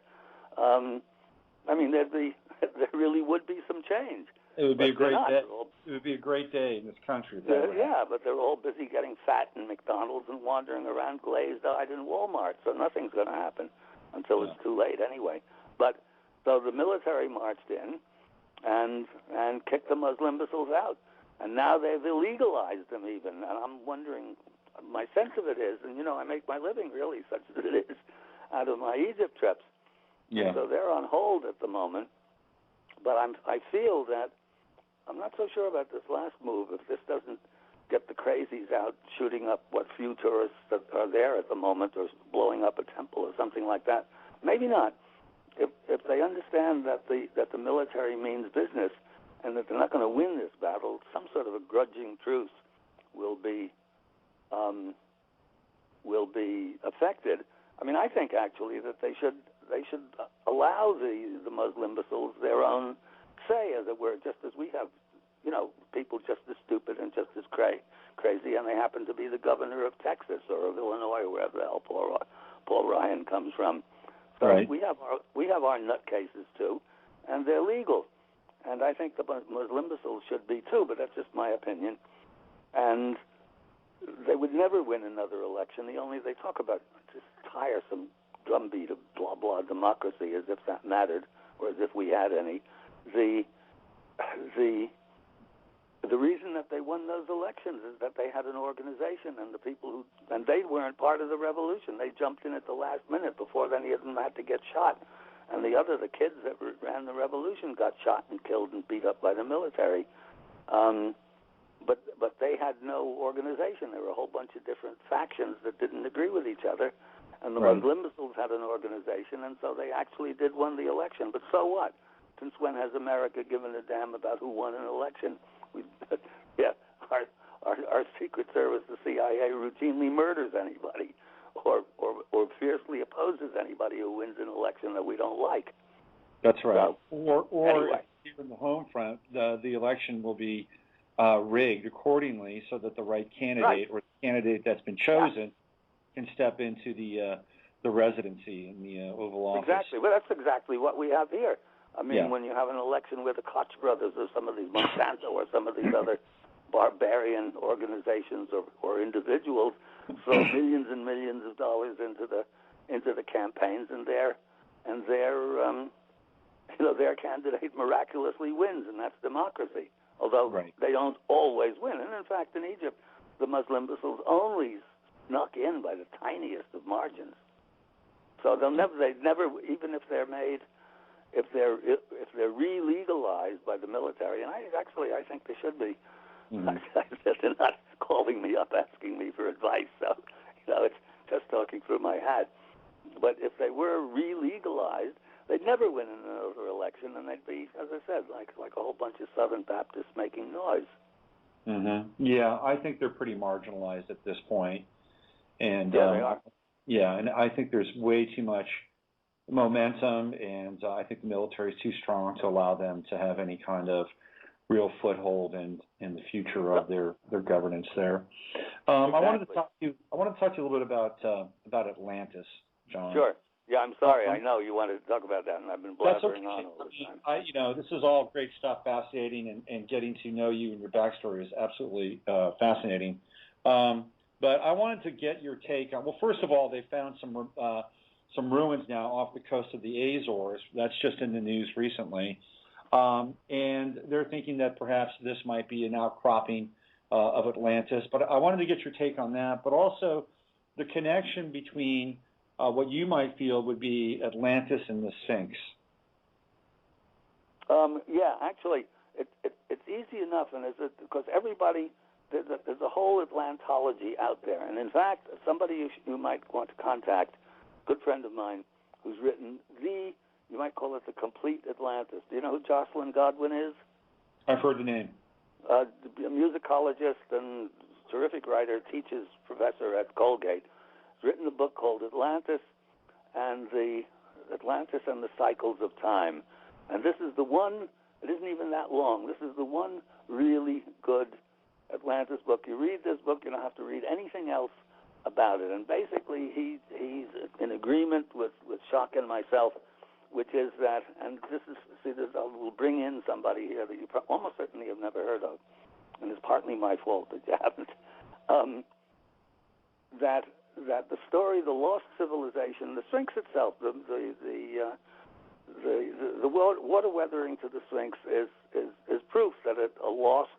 There really would be some change. It would be a great day. It would be a great day in this country. Yeah, but they're all busy getting fat in McDonald's and wandering around glazed-eyed in Walmart, so nothing's going to happen until it's too late anyway. But so the military marched in and kicked the Muslim imbeciles out, and now they've illegalized them even. And I'm wondering, my sense of it is, and I make my living really such that it is out of my Egypt trips. Yeah. So they're on hold at the moment, but I feel that I'm not so sure about this last move. If this doesn't get the crazies out shooting up what few tourists that are there at the moment, or blowing up a temple or something like that, maybe not. If they understand that the military means business and that they're not going to win this battle, some sort of a grudging truce will be affected. I think actually that they should allow the Muslim imbeciles their own say, as it were, just as we have people just as stupid and just as crazy, and they happen to be the governor of Texas or of Illinois or wherever the hell Paul Ryan comes from. So right. we have our nutcases too, and they're legal. And I think the Muslim imbeciles should be too, but that's just my opinion. And they would never win another election. They talk about this tiresome drumbeat of blah blah democracy as if that mattered or as if we had any. The reason that they won those elections is that they had an organization, and the people and they weren't part of the revolution. They jumped in at the last minute before any of them had to get shot. And the kids that ran the revolution got shot and killed and beat up by the military. But they had no organization. There were a whole bunch of different factions that didn't agree with each other. And the Muslim imbeciles had an organization, and so they actually did win the election. But so what? Since when has America given a damn about who won an election? Our Secret Service, the CIA, routinely murders anybody or fiercely opposes anybody who wins an election that we don't like. That's right. So, or anyway. here in the home front, the election will be rigged accordingly so that the right candidate or the candidate that's been chosen can step into the residency in the Oval Office. Exactly. Well, that's exactly what we have here. I mean, when you have an election where the Koch brothers or some of these Monsanto or some of these other barbarian organizations or individuals throw millions and millions of dollars into the campaigns, and their candidate miraculously wins, and that's democracy. Although they don't always win, and in fact, in Egypt, the Muslim imbeciles only snuck in by the tiniest of margins. So they never, even if they're made. If they're re-legalized by the military, and I think they should be. They're not calling me up asking me for advice, so it's just talking through my hat. But if they were re-legalized, they'd never win another election, and they'd be, as I said, like a whole bunch of Southern Baptists making noise. Yeah, I think they're pretty marginalized at this point, and they are. Yeah, and I think there's way too much momentum, and I think the military is too strong to allow them to have any kind of real foothold in the future of their governance there. Exactly. I wanted to talk to you a little bit about Atlantis, John. Sure. Yeah, I'm sorry. I know you wanted to talk about that, and I've been blabbering on all the time. This is all great stuff, fascinating, and getting to know you and your backstory is absolutely fascinating. But I wanted to get your take on. Well, first of all, they found some ruins now off the coast of the Azores. That's just in the news recently. And they're thinking that perhaps this might be an outcropping of Atlantis. But I wanted to get your take on that, but also the connection between what you might feel would be Atlantis and the Sphinx. Actually, it's easy enough, and because everybody, there's a whole Atlantology out there. And in fact, somebody you might want to contact, a good friend of mine, who's written you might call it the Complete Atlantis. Do you know who Jocelyn Godwin is? I've heard the name. A musicologist and terrific writer, teaches professor at Colgate. He's written a book called Atlantis and the Cycles of Time. And this is the one, it isn't even that long, this is the one really good Atlantis book. You read this book, you don't have to read anything else about it. And basically, he's in agreement with Schock and myself, which is that, and we'll bring in somebody here that you almost certainly have never heard of, and it's partly my fault that you haven't, that the story, the lost civilization, the Sphinx itself, the water weathering to the Sphinx is proof that a lost.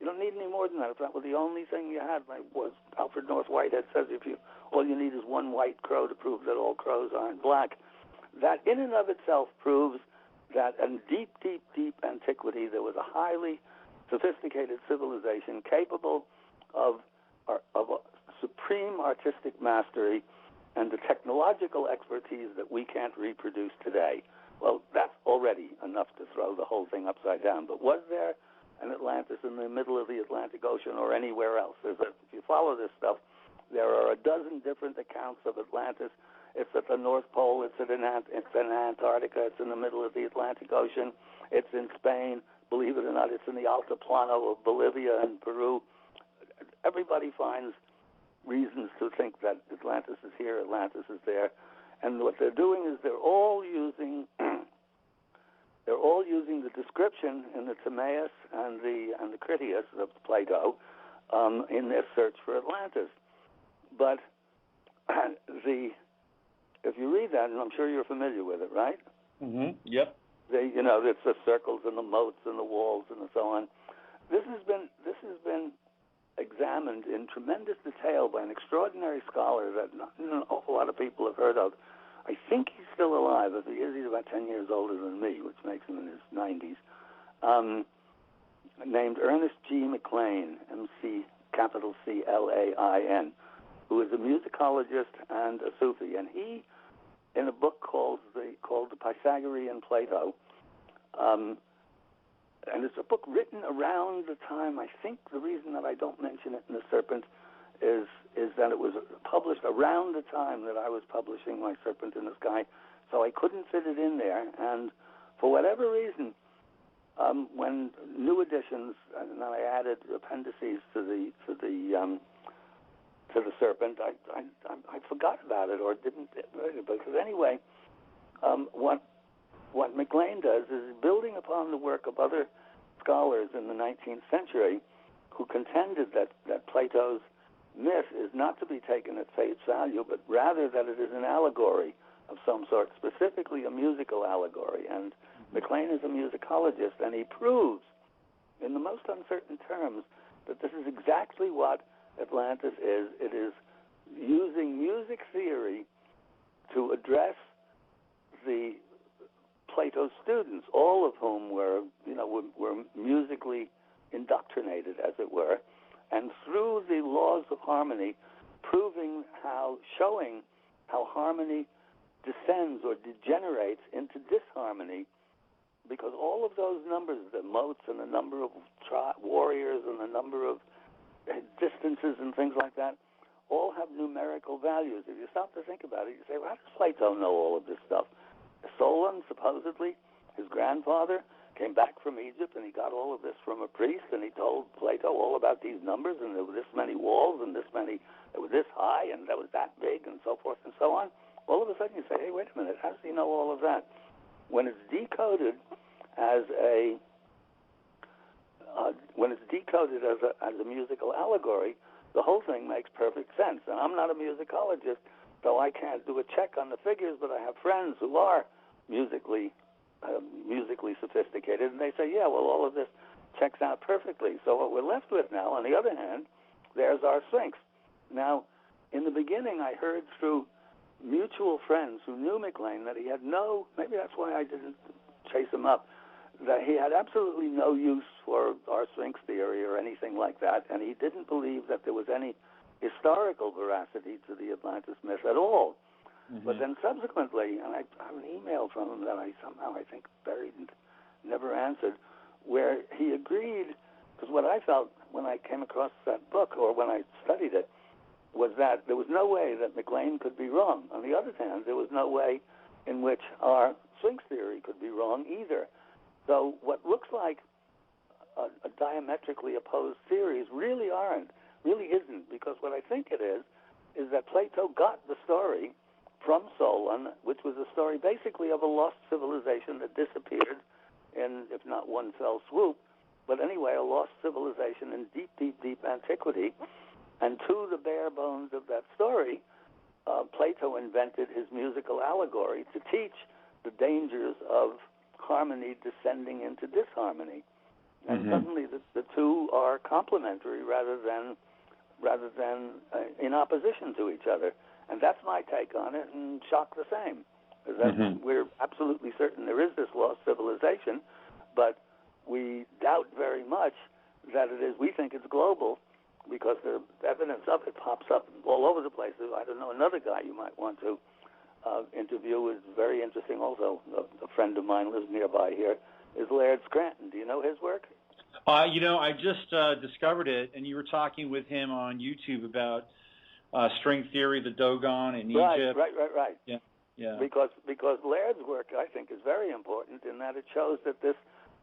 You don't need any more than that. If that was the only thing you had, like was Alfred North Whitehead says, all you need is one white crow to prove that all crows aren't black. That in and of itself proves that in deep, deep, deep antiquity there was a highly sophisticated civilization capable of a supreme artistic mastery and the technological expertise that we can't reproduce today. Well, that's already enough to throw the whole thing upside down. But was there an Atlantis in the middle of the Atlantic Ocean or anywhere else? If you follow this stuff, there are a dozen different accounts of Atlantis. It's at the North Pole, it's in Antarctica, it's in the middle of the Atlantic Ocean, it's in Spain, believe it or not, it's in the Altiplano of Bolivia and Peru. Everybody finds reasons to think that Atlantis is here, Atlantis is there, and what they're doing is they're all using the description in the Timaeus and the Critias of Plato in their search for Atlantis. But if you read that, and I'm sure you're familiar with it, right? Mm-hmm. Yep. It's the circles and the moats and the walls and so on. This has been examined in tremendous detail by an extraordinary scholar that not an awful lot of people have heard of. I think he's still alive. If he is, he's about 10 years older than me, which makes him in his 90s. Named Ernest G. McLain, McClain, who is a musicologist and a Sufi, and he, in a book called the Pythagorean Plato, and it's a book written around the time. I think the reason that I don't mention it in The Serpent is that it was published around the time that I was publishing My Serpent in the Sky, so I couldn't fit it in there. And for whatever reason, when new editions, and I added appendices to the Serpent, I forgot about it or didn't. Because anyway, what McLain does is building upon the work of other scholars in the 19th century who contended that Plato's myth is not to be taken at face value, but rather that it is an allegory of some sort, specifically a musical allegory. And McLain is a musicologist, and he proves in the most uncertain terms that this is exactly what Atlantis is. It is using music theory to address the Plato's students, all of whom were musically indoctrinated, as it were, and through the laws of harmony, showing how harmony descends or degenerates into disharmony, because all of those numbers, the motes and the number of warriors and the number of distances and things like that, all have numerical values. If you stop to think about it, you say, well, how does Plato know all of this stuff? Solon, supposedly, his grandfather, came back from Egypt, and he got all of this from a priest, and he told Plato all about these numbers, and there were this many walls, and it was this high, and that was that big, and so forth and so on. All of a sudden you say, hey, wait a minute, how does he know all of that? When it's decoded as a musical allegory, the whole thing makes perfect sense. And I'm not a musicologist, so I can't do a check on the figures, but I have friends who are musically sophisticated, and they say, yeah, well, all of this checks out perfectly. So what we're left with now, on the other hand, there's our Sphinx. Now, in the beginning, I heard through mutual friends who knew McLain that he had maybe that's why I didn't chase him up, that he had absolutely no use for our Sphinx theory or anything like that, and he didn't believe that there was any historical veracity to the Atlantis myth at all. Mm-hmm. But then subsequently, and I have an email from him that I think buried and never answered, where he agreed, because what I felt when I came across that book, or when I studied it, was that there was no way that McLain could be wrong. On the other hand, there was no way in which our Sphinx theory could be wrong either. So what looks like a diametrically opposed theories really isn't, because what I think it is that Plato got the story from Solon, which was a story basically of a lost civilization that disappeared in, if not one fell swoop, but anyway, a lost civilization in deep, deep, deep antiquity. And to the bare bones of that story, Plato invented his musical allegory to teach the dangers of harmony descending into disharmony. And suddenly the two are complementary rather than in opposition to each other. And that's my take on it, and shock the same. We're absolutely certain there is this lost civilization, but we doubt very much that it is. We think it's global, because the evidence of it pops up all over the place. I don't know, another guy you might want to interview is very interesting also. A friend of mine lives nearby here, is Laird Scranton. Do you know his work? I just discovered it, and you were talking with him on YouTube about string theory, the Dogon in Egypt. Right. Yeah. Because Laird's work, I think, is very important in that it shows that this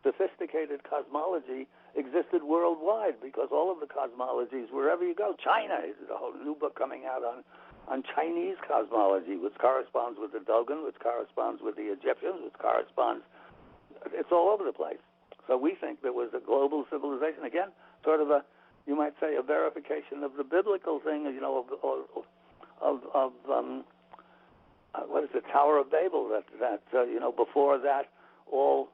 sophisticated cosmology existed worldwide, because all of the cosmologies, wherever you go, China, there's a whole new book coming out on Chinese cosmology, which corresponds with the Dogon, which corresponds with the Egyptians, which corresponds, it's all over the place. So we think there was a global civilization, again, sort of you might say, a verification of the biblical thing, what is it, Tower of Babel, that before that, all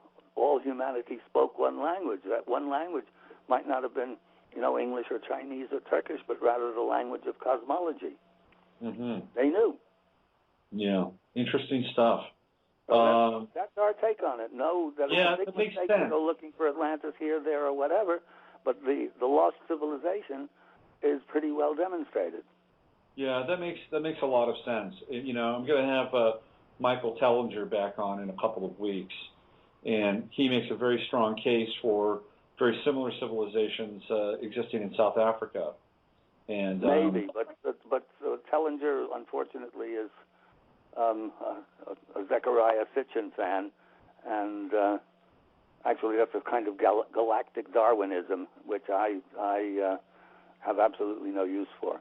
humanity spoke one language. That one language might not have been, English or Chinese or Turkish, but rather the language of cosmology. Mm-hmm. They knew. Yeah, interesting stuff. So that's our take on it. No, that yeah, a big that makes mistake sense. to go looking for Atlantis here, there, or whatever, but the lost civilization is pretty well demonstrated. Yeah, that makes a lot of sense. I'm going to have Michael Tellinger back on in a couple of weeks, and he makes a very strong case for very similar civilizations existing in South Africa. And maybe, but Tellinger, unfortunately, is a Zecharia Sitchin fan, and actually that's a kind of galactic Darwinism, which I have absolutely no use for.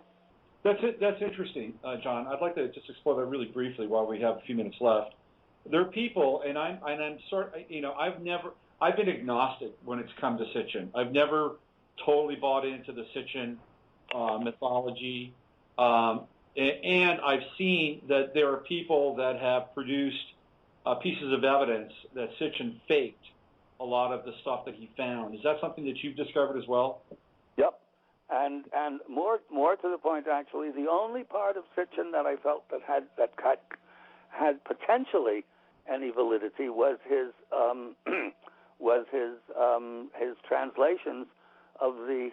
That's interesting, John. I'd like to just explore that really briefly while we have a few minutes left. There are people, and I'm I've been agnostic when it's come to Sitchin. I've never totally bought into the Sitchin mythology, and I've seen that there are people that have produced pieces of evidence that Sitchin faked a lot of the stuff that he found. Is that something that you've discovered as well? Yep. And more to the point, actually, the only part of Sitchin that I felt that had potentially any validity was his translations of the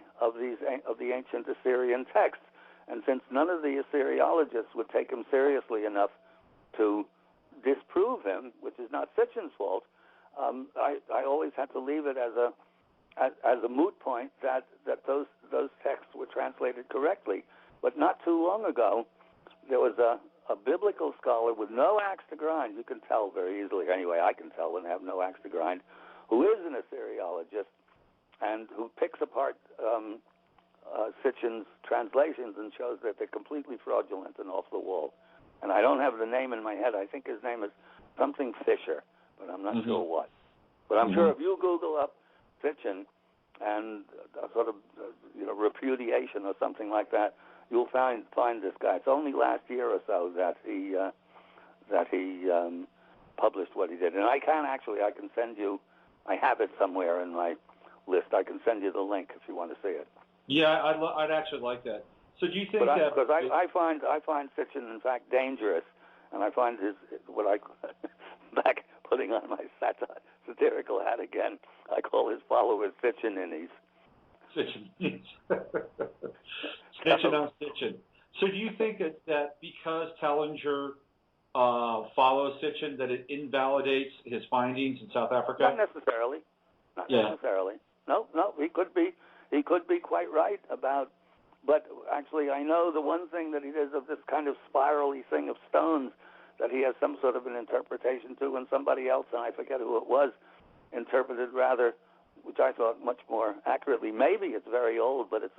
ancient Assyrian texts. And since none of the Assyriologists would take him seriously enough to disprove him, which is not Sitchin's fault, I always had to leave it as a moot point that those texts were translated correctly. But not too long ago, there was a biblical scholar with no axe to grind. You can tell very easily. Anyway, I can tell when they have no axe to grind, who is an Assyriologist and who picks apart Sitchin's translations and shows that they're completely fraudulent and off the wall. And I don't have the name in my head. I think his name is something Fisher, but I'm not sure what. But I'm sure if you Google up Sitchin and a sort of repudiation or something like that, you'll find this guy. It's only last year or so that he published what he did. And I can send you. I have it somewhere in my list. I can send you the link if you want to see it. Yeah, I'd actually like that. So do you think that? Because I find Sitchin in fact dangerous, and I find what I back putting on my satirical hat again. I call his followers Sitchin-innies. Sitchin-innies. Snitching on Sitchin. So do you think that because Tellinger follows Sitchin, that it invalidates his findings in South Africa? Not necessarily. Not necessarily. No. He could be quite right about. But actually, I know the one thing that he does of this kind of spirally thing of stones that he has some sort of an interpretation to, and somebody else, and I forget who it was, interpreted rather, which I thought much more accurately. Maybe it's very old, but it's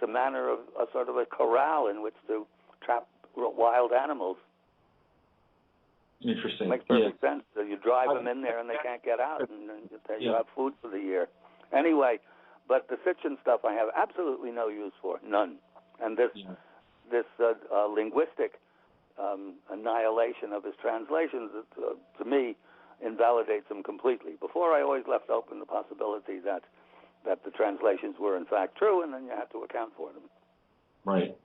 a manner of a sort of a corral in which to trap wild animals. Interesting. Makes perfect sense. So you drive them in there and they can't get out, and then you have food for the year. Anyway, but the Sitchin stuff I have absolutely no use for, none. And this linguistic annihilation of his translations, to me, invalidates them completely. Before, I always left open the possibility that the translations were in fact true, and then you had to account for them. Right.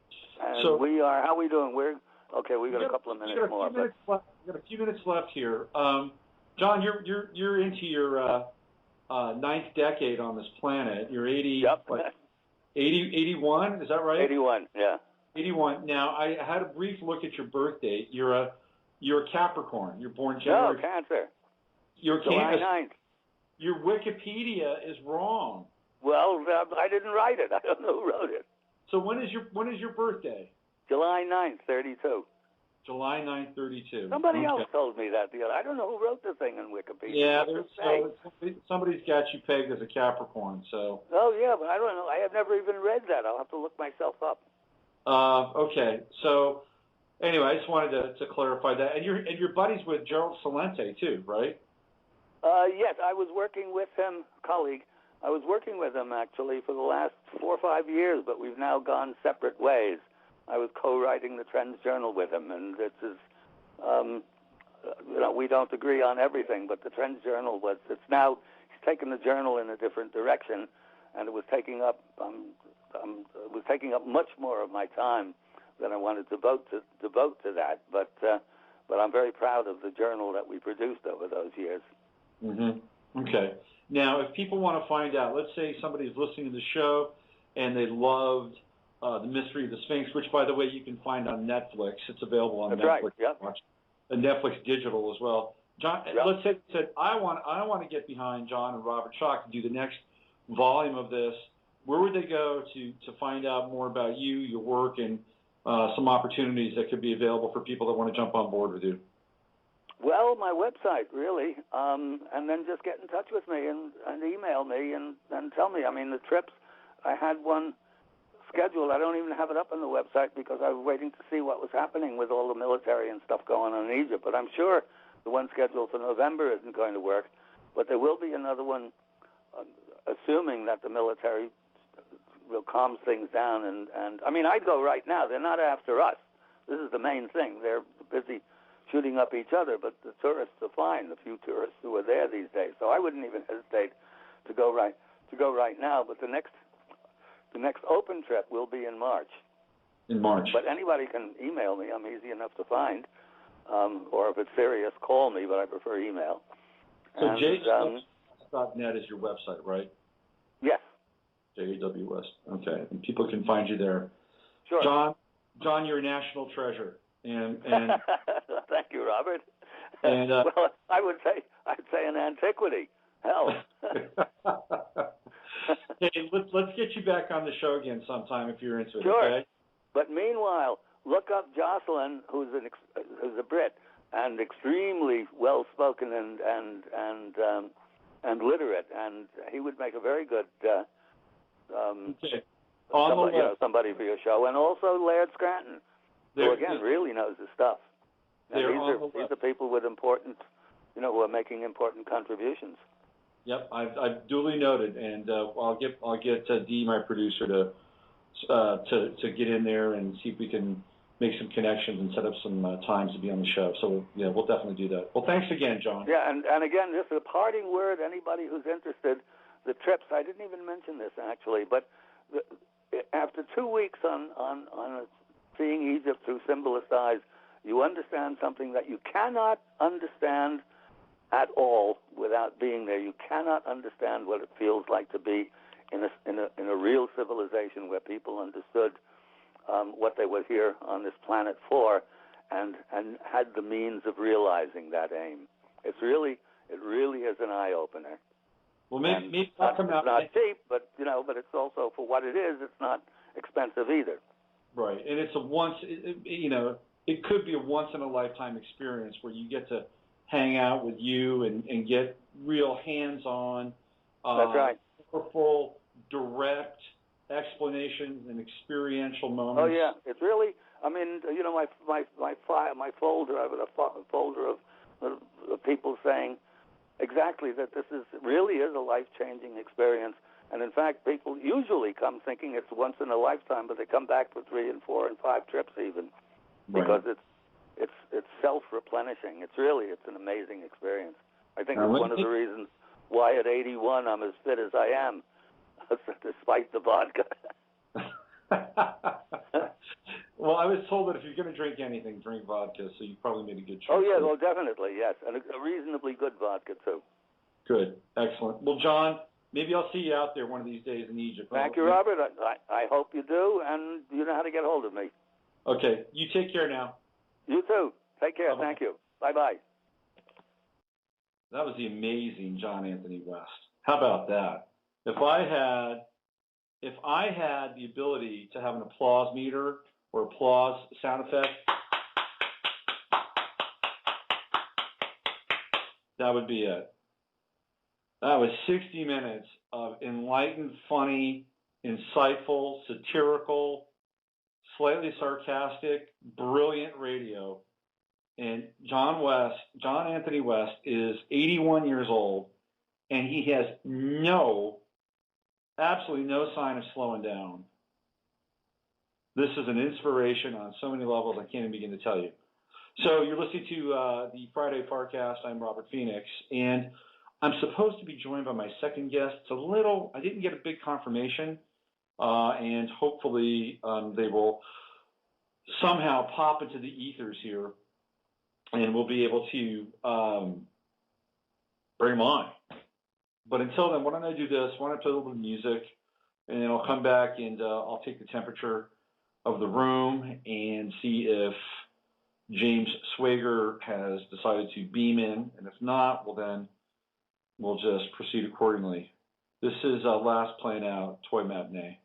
And so how are we doing? We got a couple of minutes more. We got a few minutes left here. John, you're into your ninth decade on this planet. You're 80. Yep. 81, is that right? 81, yeah. 81. Now, I had a brief look at your birth date. You're a Capricorn. You're born January. No, Cancer. You're July 9th. Your Wikipedia is wrong. Well, I didn't write it. I don't know who wrote it. So when is your birthday? July 9th, 32. July 9th, 32. Somebody else told me that the other. I don't know who wrote the thing in Wikipedia. Yeah, somebody's got you pegged as a Capricorn. So. Oh yeah, but I don't know. I have never even read that. I'll have to look myself up. Okay, so anyway, I just wanted to clarify that. And you're buddies with Gerald Salente too, right? Yes, I was working with him, colleague. I was working with him actually for the last 4 or 5 years, but we've now gone separate ways. I was co-writing the Trends Journal with him, and this is, we don't agree on everything, but the Trends Journal he's taken the journal in a different direction, and it was taking up much more of my time than I wanted to devote to that. But I'm very proud of the journal that we produced over those years. Mm-hmm. Okay. Now, if people want to find out, let's say somebody's listening to the show and they loved the Mystery of the Sphinx, which, by the way, you can find on Netflix. It's available on Netflix. Right. Yep. And Netflix digital as well. John, yep. Let's say I want to get behind John and Robert Schoch to do the next volume of this. Where would they go to find out more about you, your work, and some opportunities that could be available for people that want to jump on board with you? Well, my website, really, and then just get in touch with me and email me and tell me. I mean, the trips, I had one scheduled. I don't even have it up on the website because I was waiting to see what was happening with all the military and stuff going on in Egypt. But I'm sure the one scheduled for November isn't going to work. But there will be another one, assuming that the military will calm things down. And I mean, I'd go right now. They're not after us. This is the main thing. They're busy shooting up each other, but the tourists are fine, the few tourists who are there these days. So I wouldn't even hesitate to go right now. But the next open trip will be in March. In March. But anybody can email me. I'm easy enough to find. Or if it's serious, call me, but I prefer email. So jaws.net is your website, right? Yes. JAWS. Okay. And people can find you there. Sure. John, you're a national treasure. And thank you, Robert. And well, I'd say an antiquity. Hell. Hey, let's get you back on the show again sometime if you're into it. Sure. Okay? But meanwhile, look up Jocelyn, who's a Brit and extremely well spoken and literate, and he would make a very good somebody for your show. And also Laird Scranton, who again really knows his stuff. And these are people with important, who are making important contributions. Yep, I've duly noted, and I'll get Dee, my producer, to get in there and see if we can make some connections and set up some times to be on the show. So yeah, we'll definitely do that. Well, thanks again, John. Yeah, and again, just a parting word. Anybody who's interested, the trips. I didn't even mention this actually, but after 2 weeks on seeing Egypt through symbolist eyes, you understand something that you cannot understand at all without being there. You cannot understand what it feels like to be in a real civilization where people understood what they were here on this planet for, and had the means of realizing that aim. It really is an eye opener. Well, maybe I'll come out. It's not cheap, but but it's also, for what it is, it's not expensive either. Right, and it's it could be a once in a lifetime experience where you get to hang out with you and get real hands-on, that's right, powerful, direct explanations and experiential moments. Oh yeah, it's really. I mean, my folder. I have a folder of people saying exactly that this really is a life-changing experience. And in fact, people usually come thinking it's once in a lifetime, but they come back for 3 and 4 and 5 trips even, because it's self-replenishing. It's an amazing experience. I think it's one of the reasons why at 81 I'm as fit as I am, despite the vodka. Well, I was told that if you're going to drink anything, drink vodka, so you probably made a good choice. Oh, yeah, well, definitely, yes, and a reasonably good vodka, too. Good, excellent. Well, John, maybe I'll see you out there one of these days in Egypt. Thank you, Robert. I hope you do, and you know how to get hold of me. Okay, you take care now. You too. Take care. Bye-bye. Thank you. Bye-bye. That was the amazing John Anthony West. How about that? If I had the ability to have an applause meter or applause sound effect, That would be it. That was 60 minutes of enlightened, funny, insightful, satirical, slightly sarcastic, brilliant radio. And John Anthony West, is 81 years old, and he has absolutely no sign of slowing down. This is an inspiration on so many levels I can't even begin to tell you. So you're listening to the Friday FARcast. I'm Robert Phoenix, and I'm supposed to be joined by my second guest. I didn't get a big confirmation, and hopefully they will somehow pop into the ethers here, and we'll be able to bring them on. But until then, why don't I do this? Why don't I play a little bit of music, and then I'll come back and I'll take the temperature of the room and see if James Swager has decided to beam in. And if not, well, then we'll just proceed accordingly. This is Last Playing Out, Toy Matinee.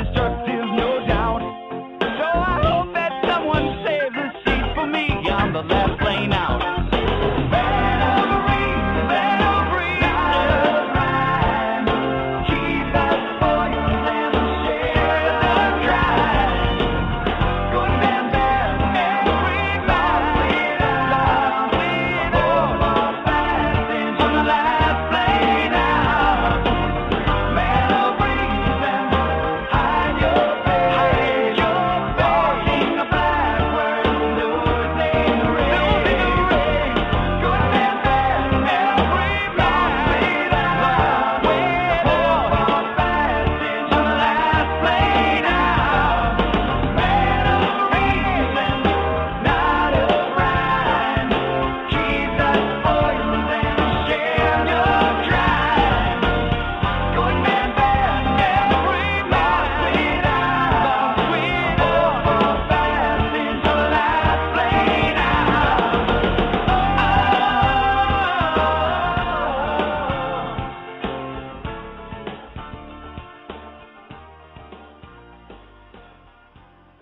self-destructive, no doubt. So I hope that someone saves a seat for me on the last plane out.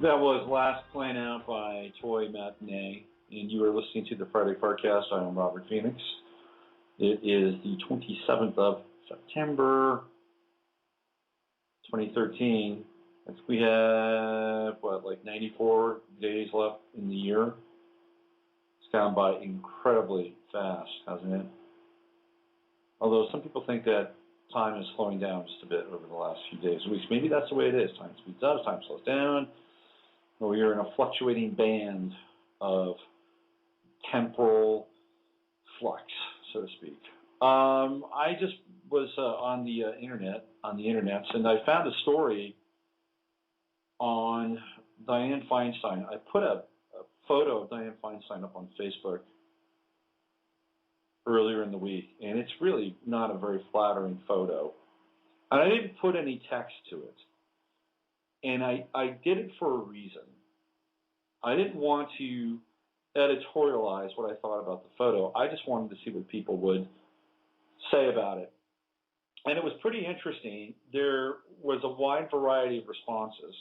That was Last Plane Out by Toy Matinee, and you are listening to the Friday FARcast. I am Robert Phoenix. It is the 27th of September, 2013. We have, 94 days left in the year. It's gone by incredibly fast, hasn't it? Although some people think that time is slowing down just a bit over the last few days, weeks. Maybe that's the way it is. Time speeds up, time slows down. We are in a fluctuating band of temporal flux, so to speak. I just was on the internet, and I found a story on Dianne Feinstein. I put a photo of Dianne Feinstein up on Facebook earlier in the week, and it's really not a very flattering photo. And I didn't put any text to it. And I did it for a reason. I didn't want to editorialize what I thought about the photo. I just wanted to see what people would say about it. And it was pretty interesting. There was a wide variety of responses.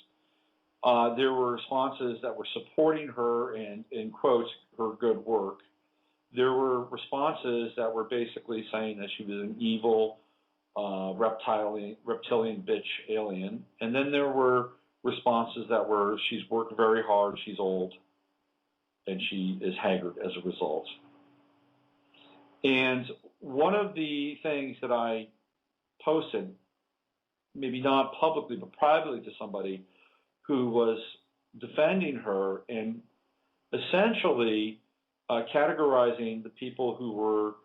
There were responses that were supporting her and, in quotes, her good work. There were responses that were basically saying that she was an evil reptilian bitch alien. And then there were responses that were, she's worked very hard, she's old, and she is haggard as a result. And one of the things that I posted, maybe not publicly, but privately to somebody who was defending her and essentially categorizing the people who were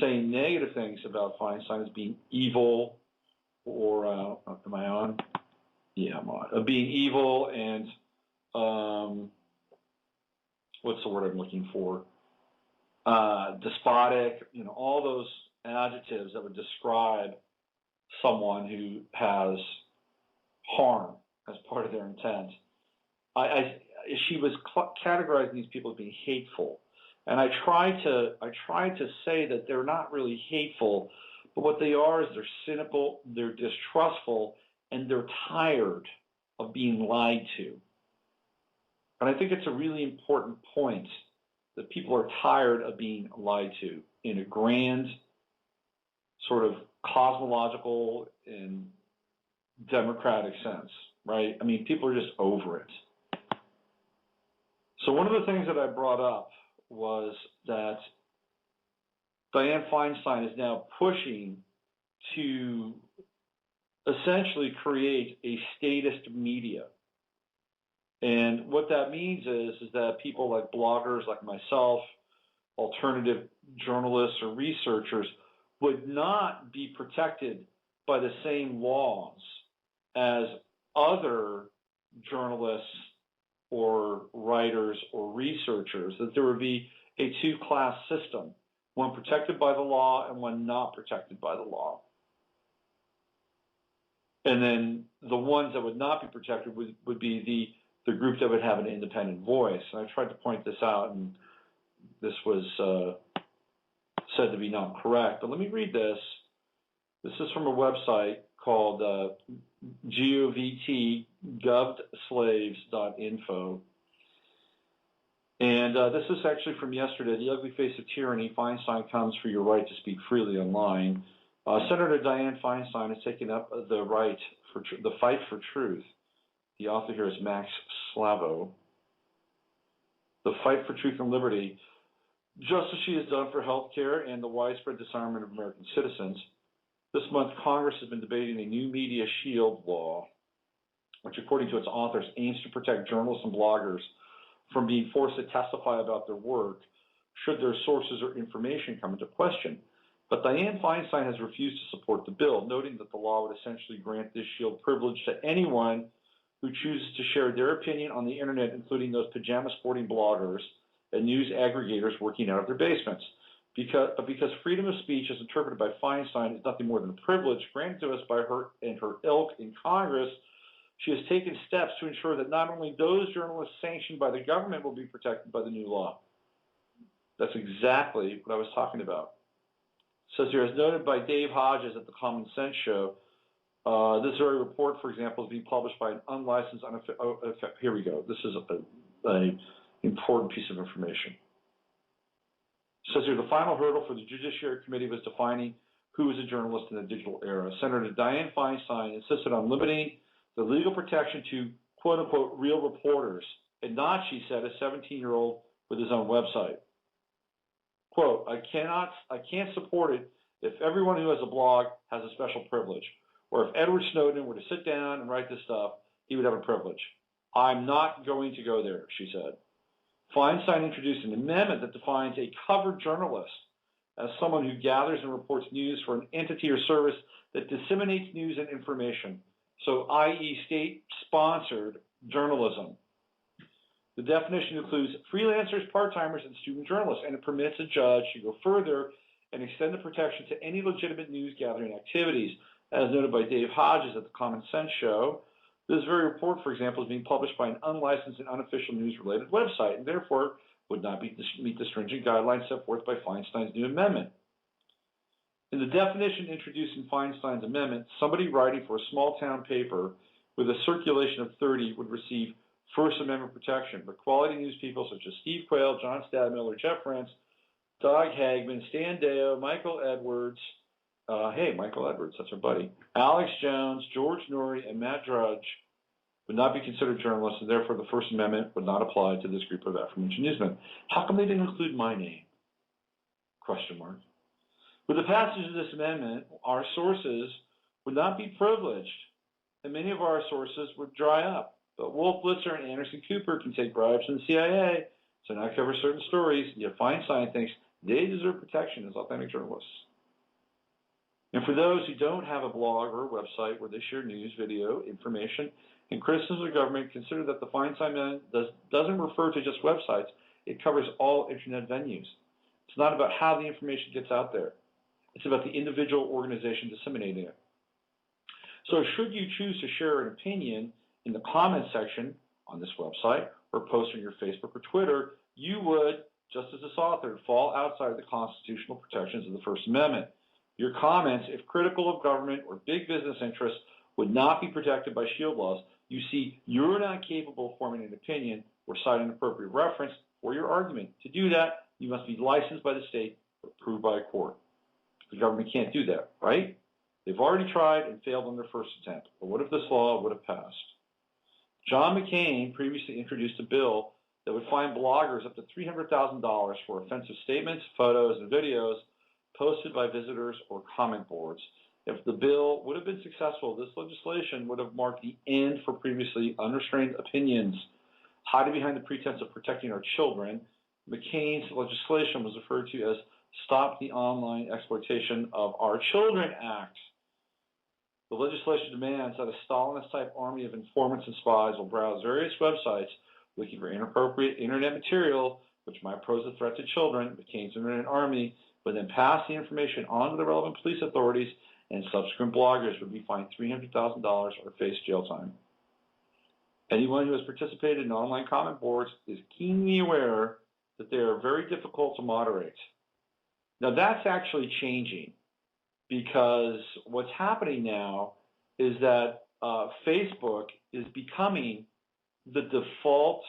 saying negative things about Feinstein as being evil, or am I on? Yeah, I'm on. Being evil and what's the word I'm looking for? Despotic. All those adjectives that would describe someone who has harm as part of their intent. She was categorizing these people as being hateful, and I tried to say that they're not really hateful, but what they are is they're cynical, they're distrustful, and they're tired of being lied to. And I think it's a really important point that people are tired of being lied to in a grand sort of cosmological and democratic sense, right? I mean, people are just over it. So one of the things that I brought up was that Dianne Feinstein is now pushing to essentially create a statist media. And what that means is that people like bloggers like myself, alternative journalists or researchers, would not be protected by the same laws as other journalists or writers or researchers, that there would be a two-class system, one protected by the law and one not protected by the law. And then the ones that would not be protected would be the group that would have an independent voice. And I tried to point this out, and this was said to be not correct. But let me read this. This is from a website called govt, govslaves.info. And this is actually from yesterday. The ugly face of tyranny. Feinstein comes for your right to speak freely online. Senator Dianne Feinstein has taken up the fight for truth. The author here is Max Slavo. The fight for truth and liberty, just as she has done for health care and the widespread disarmament of American citizens. This month, Congress has been debating a new media shield law, which, according to its authors, aims to protect journalists and bloggers from being forced to testify about their work should their sources or information come into question. But Dianne Feinstein has refused to support the bill, noting that the law would essentially grant this shield privilege to anyone who chooses to share their opinion on the internet, including those pajama-sporting bloggers and news aggregators working out of their basements. Because freedom of speech, as interpreted by Feinstein, is nothing more than a privilege granted to us by her and her ilk in Congress, she has taken steps to ensure that not only those journalists sanctioned by the government will be protected by the new law. That's exactly what I was talking about. It says here, as noted by Dave Hodges at the Common Sense Show, this very report, for example, is being published by an unlicensed, here we go. This is an important piece of information. It says here, the final hurdle for the Judiciary Committee was defining who is a journalist in the digital era. Senator Dianne Feinstein insisted on limiting the legal protection to, quote unquote, real reporters, and not, she said, a 17-year-old with his own website. Quote, I can't support it if everyone who has a blog has a special privilege, or if Edward Snowden were to sit down and write this stuff, he would have a privilege. I'm not going to go there, she said. Feinstein introduced an amendment that defines a covered journalist as someone who gathers and reports news for an entity or service that disseminates news and information, so i.e. state-sponsored journalism. The definition includes freelancers, part-timers, and student journalists, and it permits a judge to go further and extend the protection to any legitimate news-gathering activities. As noted by Dave Hodges at the Common Sense Show, this very report, for example, is being published by an unlicensed and unofficial news-related website, and therefore would not meet the stringent guidelines set forth by Feinstein's new amendment. In the definition introduced in Feinstein's amendment, somebody writing for a small-town paper with a circulation of 30 would receive First Amendment protection, but quality news people such as Steve Quayle, John Stadmiller, Jeff Rentz, Doug Hagman, Stan Deo, Michael Edwards, Michael Edwards, that's our buddy, Alex Jones, George Norrie, and Matt Drudge would not be considered journalists, and therefore the First Amendment would not apply to this group of aforementioned newsmen. How come they didn't include my name? Question mark. With the passage of this amendment, our sources would not be privileged, and many of our sources would dry up. But Wolf Blitzer and Anderson Cooper can take bribes from the CIA to not cover certain stories, yet Feinstein thinks they deserve protection as authentic journalists. And for those who don't have a blog or a website where they share news, video, information, and criticism of the government, consider that the Feinstein amendment doesn't refer to just websites. It covers all internet venues. It's not about how the information gets out there. It's about the individual organization disseminating it. So should you choose to share an opinion in the comments section on this website or post on your Facebook or Twitter, you would, just as this author, fall outside the constitutional protections of the First Amendment. Your comments, if critical of government or big business interests, would not be protected by shield laws. You see, you're not capable of forming an opinion or citing an appropriate reference for your argument. To do that, you must be licensed by the state or approved by a court. The government can't do that, right? They've already tried and failed on their first attempt. But what if this law would have passed? John McCain previously introduced a bill that would fine bloggers up to $300,000 for offensive statements, photos, and videos posted by visitors or comment boards. If the bill would have been successful, this legislation would have marked the end for previously unrestrained opinions. Hiding behind the pretense of protecting our children, McCain's legislation was referred to as Stop the Online Exploitation of Our Children Act. The legislation demands that a Stalinist-type army of informants and spies will browse various websites looking for inappropriate internet material, which might pose a threat to children. McCain's internet army would then pass the information on to the relevant police authorities, and subsequent bloggers would be fined $300,000 or face jail time. Anyone who has participated in online comment boards is keenly aware that they are very difficult to moderate. Now, that's actually changing, because what's happening now is that Facebook is becoming the default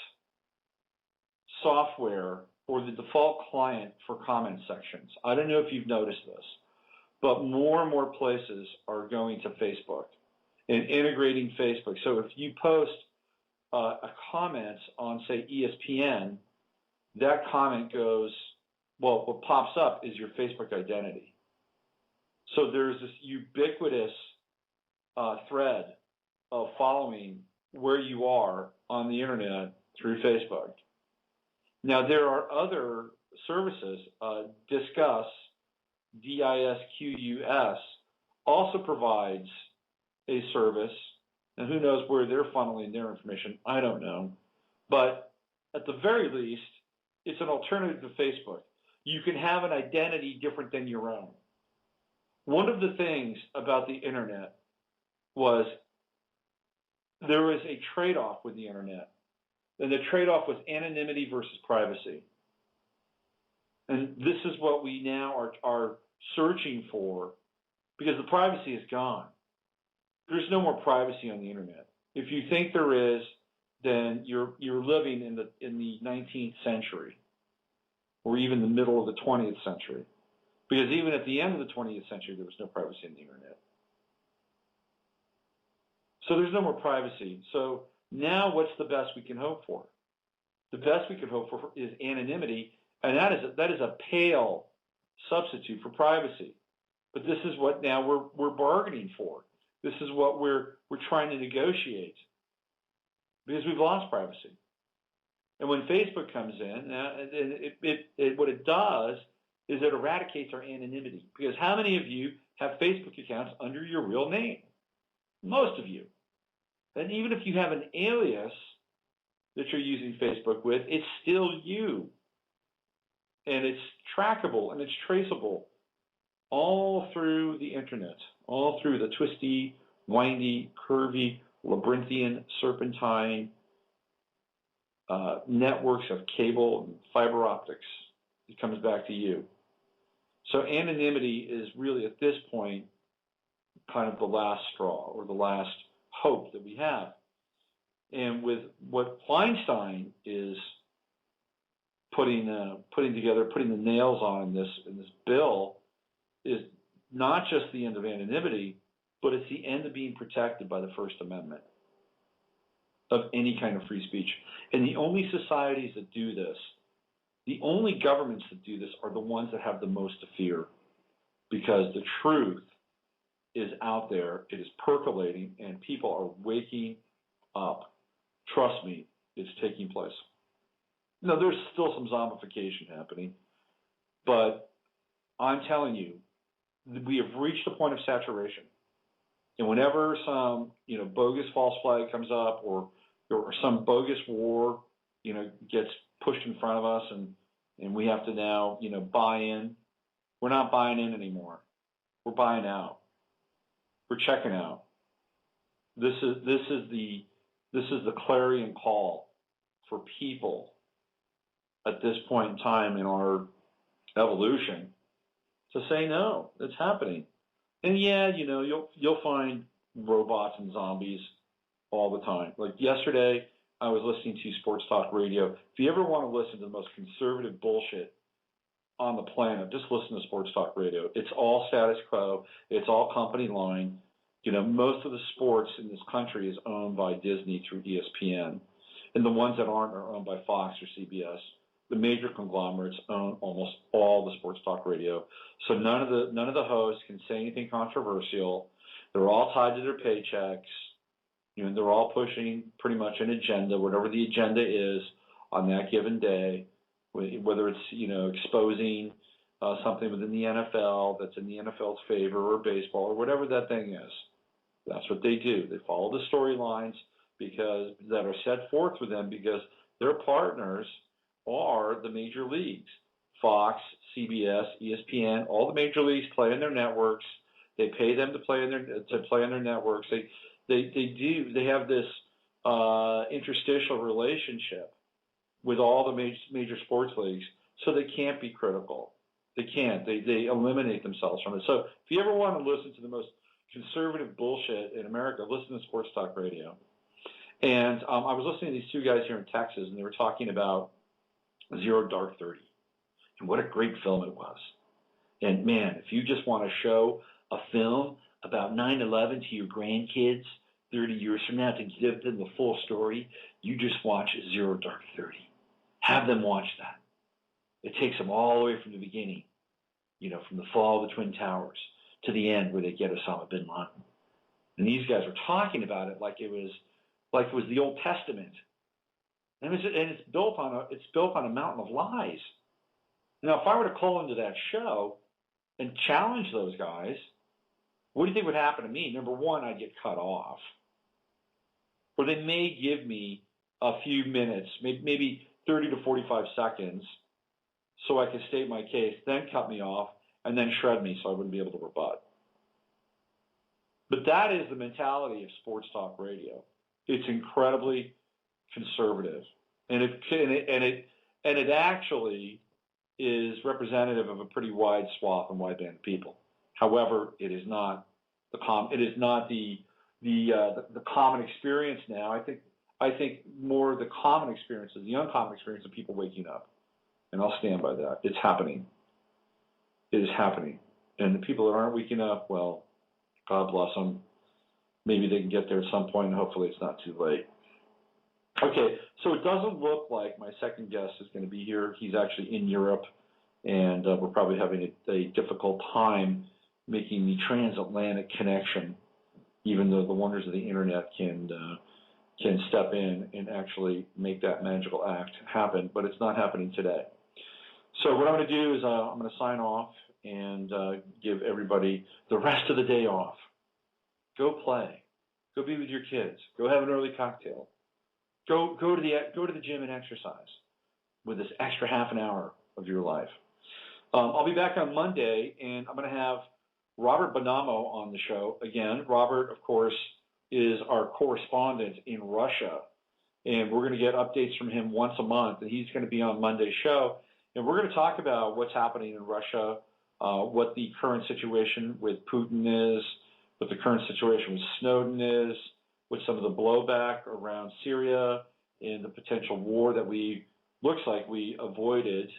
software or the default client for comment sections. I don't know if you've noticed this, but more and more places are going to Facebook and integrating Facebook. So if you post a comment on, say, ESPN, that comment goes, well, what pops up is your Facebook identity. So there's this ubiquitous thread of following where you are on the internet through Facebook. Now, there are other services. Disqus, DISQUS, also provides a service, and who knows where they're funneling their information. I don't know. But at the very least, it's an alternative to Facebook. You can have an identity different than your own. One of the things about the internet was there was a trade-off with the internet. And the trade-off was anonymity versus privacy. And this is what we now are searching for, because the privacy is gone. There's no more privacy on the internet. If you think there is, then you're living in the 19th century, or even the middle of the 20th century. Because even at the end of the 20th century, there was no privacy on the internet. So there's no more privacy. So now what's the best we can hope for? The best we can hope for is anonymity, and that is a pale substitute for privacy. But this is what now we're bargaining for. This is what we're trying to negotiate, because we've lost privacy. And when Facebook comes in, what it does is it eradicates our anonymity. Because how many of you have Facebook accounts under your real name? Most of you. And even if you have an alias that you're using Facebook with, it's still you. And it's trackable and it's traceable all through the internet, all through the twisty, windy, curvy, labyrinthian, serpentine networks of cable and fiber optics. It comes back to you. So anonymity is really, at this point, kind of the last straw or the last hope that we have. And with what Feinstein is putting together, putting the nails on in this bill, is not just the end of anonymity, but it's the end of being protected by the First Amendment of any kind of free speech. And the only societies that do this, the only governments that do this, are the ones that have the most to fear, because the truth is out there, it is percolating, and people are waking up. Trust me, it's taking place. Now, there's still some zombification happening, but I'm telling you, we have reached a point of saturation. And whenever some, bogus false flag comes up, or some bogus war, gets pushed in front of us, and we have to now, buy in, we're not buying in anymore. We're buying out. We're checking out. This is the clarion call for people at this point in time in our evolution to say no. It's happening. And yeah, you'll find robots and zombies all the time. Like yesterday, I was listening to Sports Talk Radio. If you ever want to listen to the most conservative bullshit on the planet, just listen to Sports Talk Radio. It's all status quo. It's all company line. Most of the sports in this country is owned by Disney through ESPN, and the ones that aren't are owned by Fox or CBS. The major conglomerates own almost all the Sports Talk Radio, so none of the hosts can say anything controversial. They're all tied to their paychecks. They're all pushing pretty much an agenda, whatever the agenda is on that given day, whether it's exposing something within the NFL that's in the NFL's favor, or baseball, or whatever that thing is. That's what they do. They follow the storylines that are set forth for them, because their partners are the major leagues. Fox, CBS, ESPN, all the major leagues play in their networks. They pay them to play on their networks. They have this interstitial relationship with all the major sports leagues, so they can't be critical. They can't. They eliminate themselves from it. So if you ever want to listen to the most conservative bullshit in America. Listen to sports talk radio. And I was listening to these two guys here in Texas, and they were talking about Zero Dark 30. And what a great film it was. And, man, if you just want to show a film about 9/11 to your grandkids 30 years from now to give them the full story, you just watch Zero Dark 30. Have them watch that. It takes them all the way from the beginning, from the fall of the Twin Towers to the end where they get Osama bin Laden. And these guys were talking about it like it was the Old Testament. And it's built on a mountain of lies. Now, if I were to call into that show and challenge those guys, what do you think would happen to me? Number one, I'd get cut off. Or they may give me a few minutes, maybe 30 to 45 seconds, so I can state my case, then cut me off, and then shred me so I wouldn't be able to rebut. But that is the mentality of sports talk radio. It's incredibly conservative, and it actually is representative of a pretty wide swath and wideband of people. However, it is not the common experience now. I think more of the common experience is the uncommon experience of people waking up, and I'll stand by that. It's happening. It is happening, and the people that aren't waking up, well, God bless them. Maybe they can get there at some point, and hopefully it's not too late. Okay, so it doesn't look like my second guest is going to be here. He's actually in Europe, and we're probably having a difficult time making the transatlantic connection, even though the wonders of the internet can step in and actually make that magical act happen, but it's not happening today. So what I'm going to do is I'm going to sign off and give everybody the rest of the day off. Go play. Go be with your kids. Go have an early cocktail. Go to the gym and exercise with this extra half an hour of your life. I'll be back on Monday, and I'm going to have Robert Bonamo on the show again. Robert, of course, is our correspondent in Russia, and we're going to get updates from him once a month, and he's going to be on Monday's show, and we're going to talk about what's happening in Russia, what the current situation with Putin is, what the current situation with Snowden is, with some of the blowback around Syria and the potential war that looks like we avoided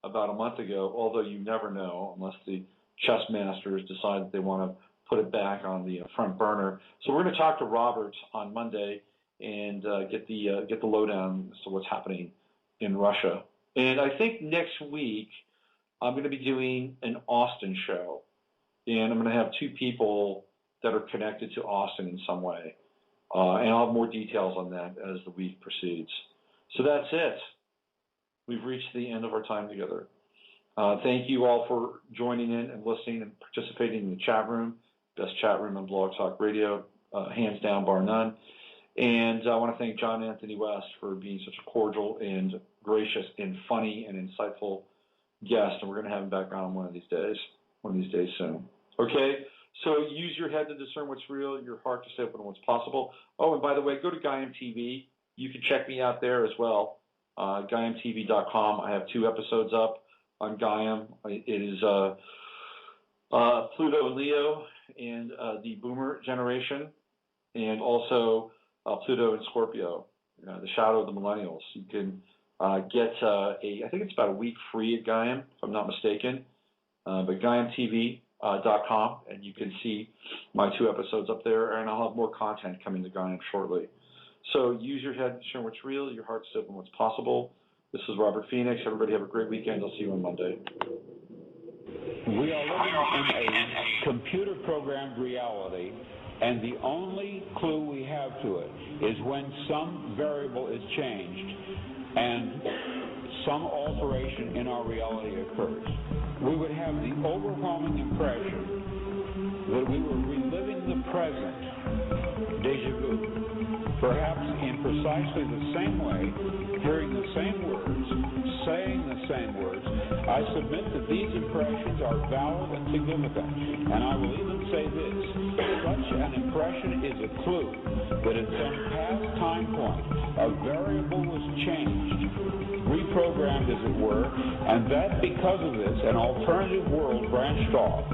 about a month ago, although you never know unless the chess masters decide that they want to put it back on the front burner. So we're going to talk to Robert on Monday and get the lowdown as to what's happening in Russia. And I think next week I'm going to be doing an Austin show, and I'm going to have two people that are connected to Austin in some way. And I'll have more details on that as the week proceeds. So that's it. We've reached the end of our time together. Thank you all for joining in and listening and participating in the chat room. Best chat room on Blog Talk Radio, hands down, bar none. And I want to thank John Anthony West for being such a cordial and gracious and funny and insightful guest. And we're going to have him back on one of these days soon. Okay? So use your head to discern what's real, your heart to stay open to what's possible. Oh, and by the way, go to Gaiam TV. You can check me out there as well. GaiamTV.com. I have 2 episodes up on Gaiam. It is Pluto and Leo and the Boomer generation, and also Pluto and Scorpio, the shadow of the millennials. You can get I think it's about a week free at Gaiam, if I'm not mistaken, but GaiamTV.com, and you can see my 2 episodes up there, and I'll have more content coming to Gaiam shortly. So use your head to discern what's real, your heart to open what's possible. This is Robert Phoenix. Everybody have a great weekend. I'll see you on Monday. We are living in a computer-programmed reality, and the only clue we have to it is when some variable is changed and some alteration in our reality occurs. We would have the overwhelming impression that we were reliving the present, déjà vu, perhaps in precisely the same way, hearing the same words, saying the same words. I submit that these impressions are valid and significant, and I will even say this: such an impression is a clue that at some past time point a variable was changed, reprogrammed as it were, and that because of this an alternative world branched off.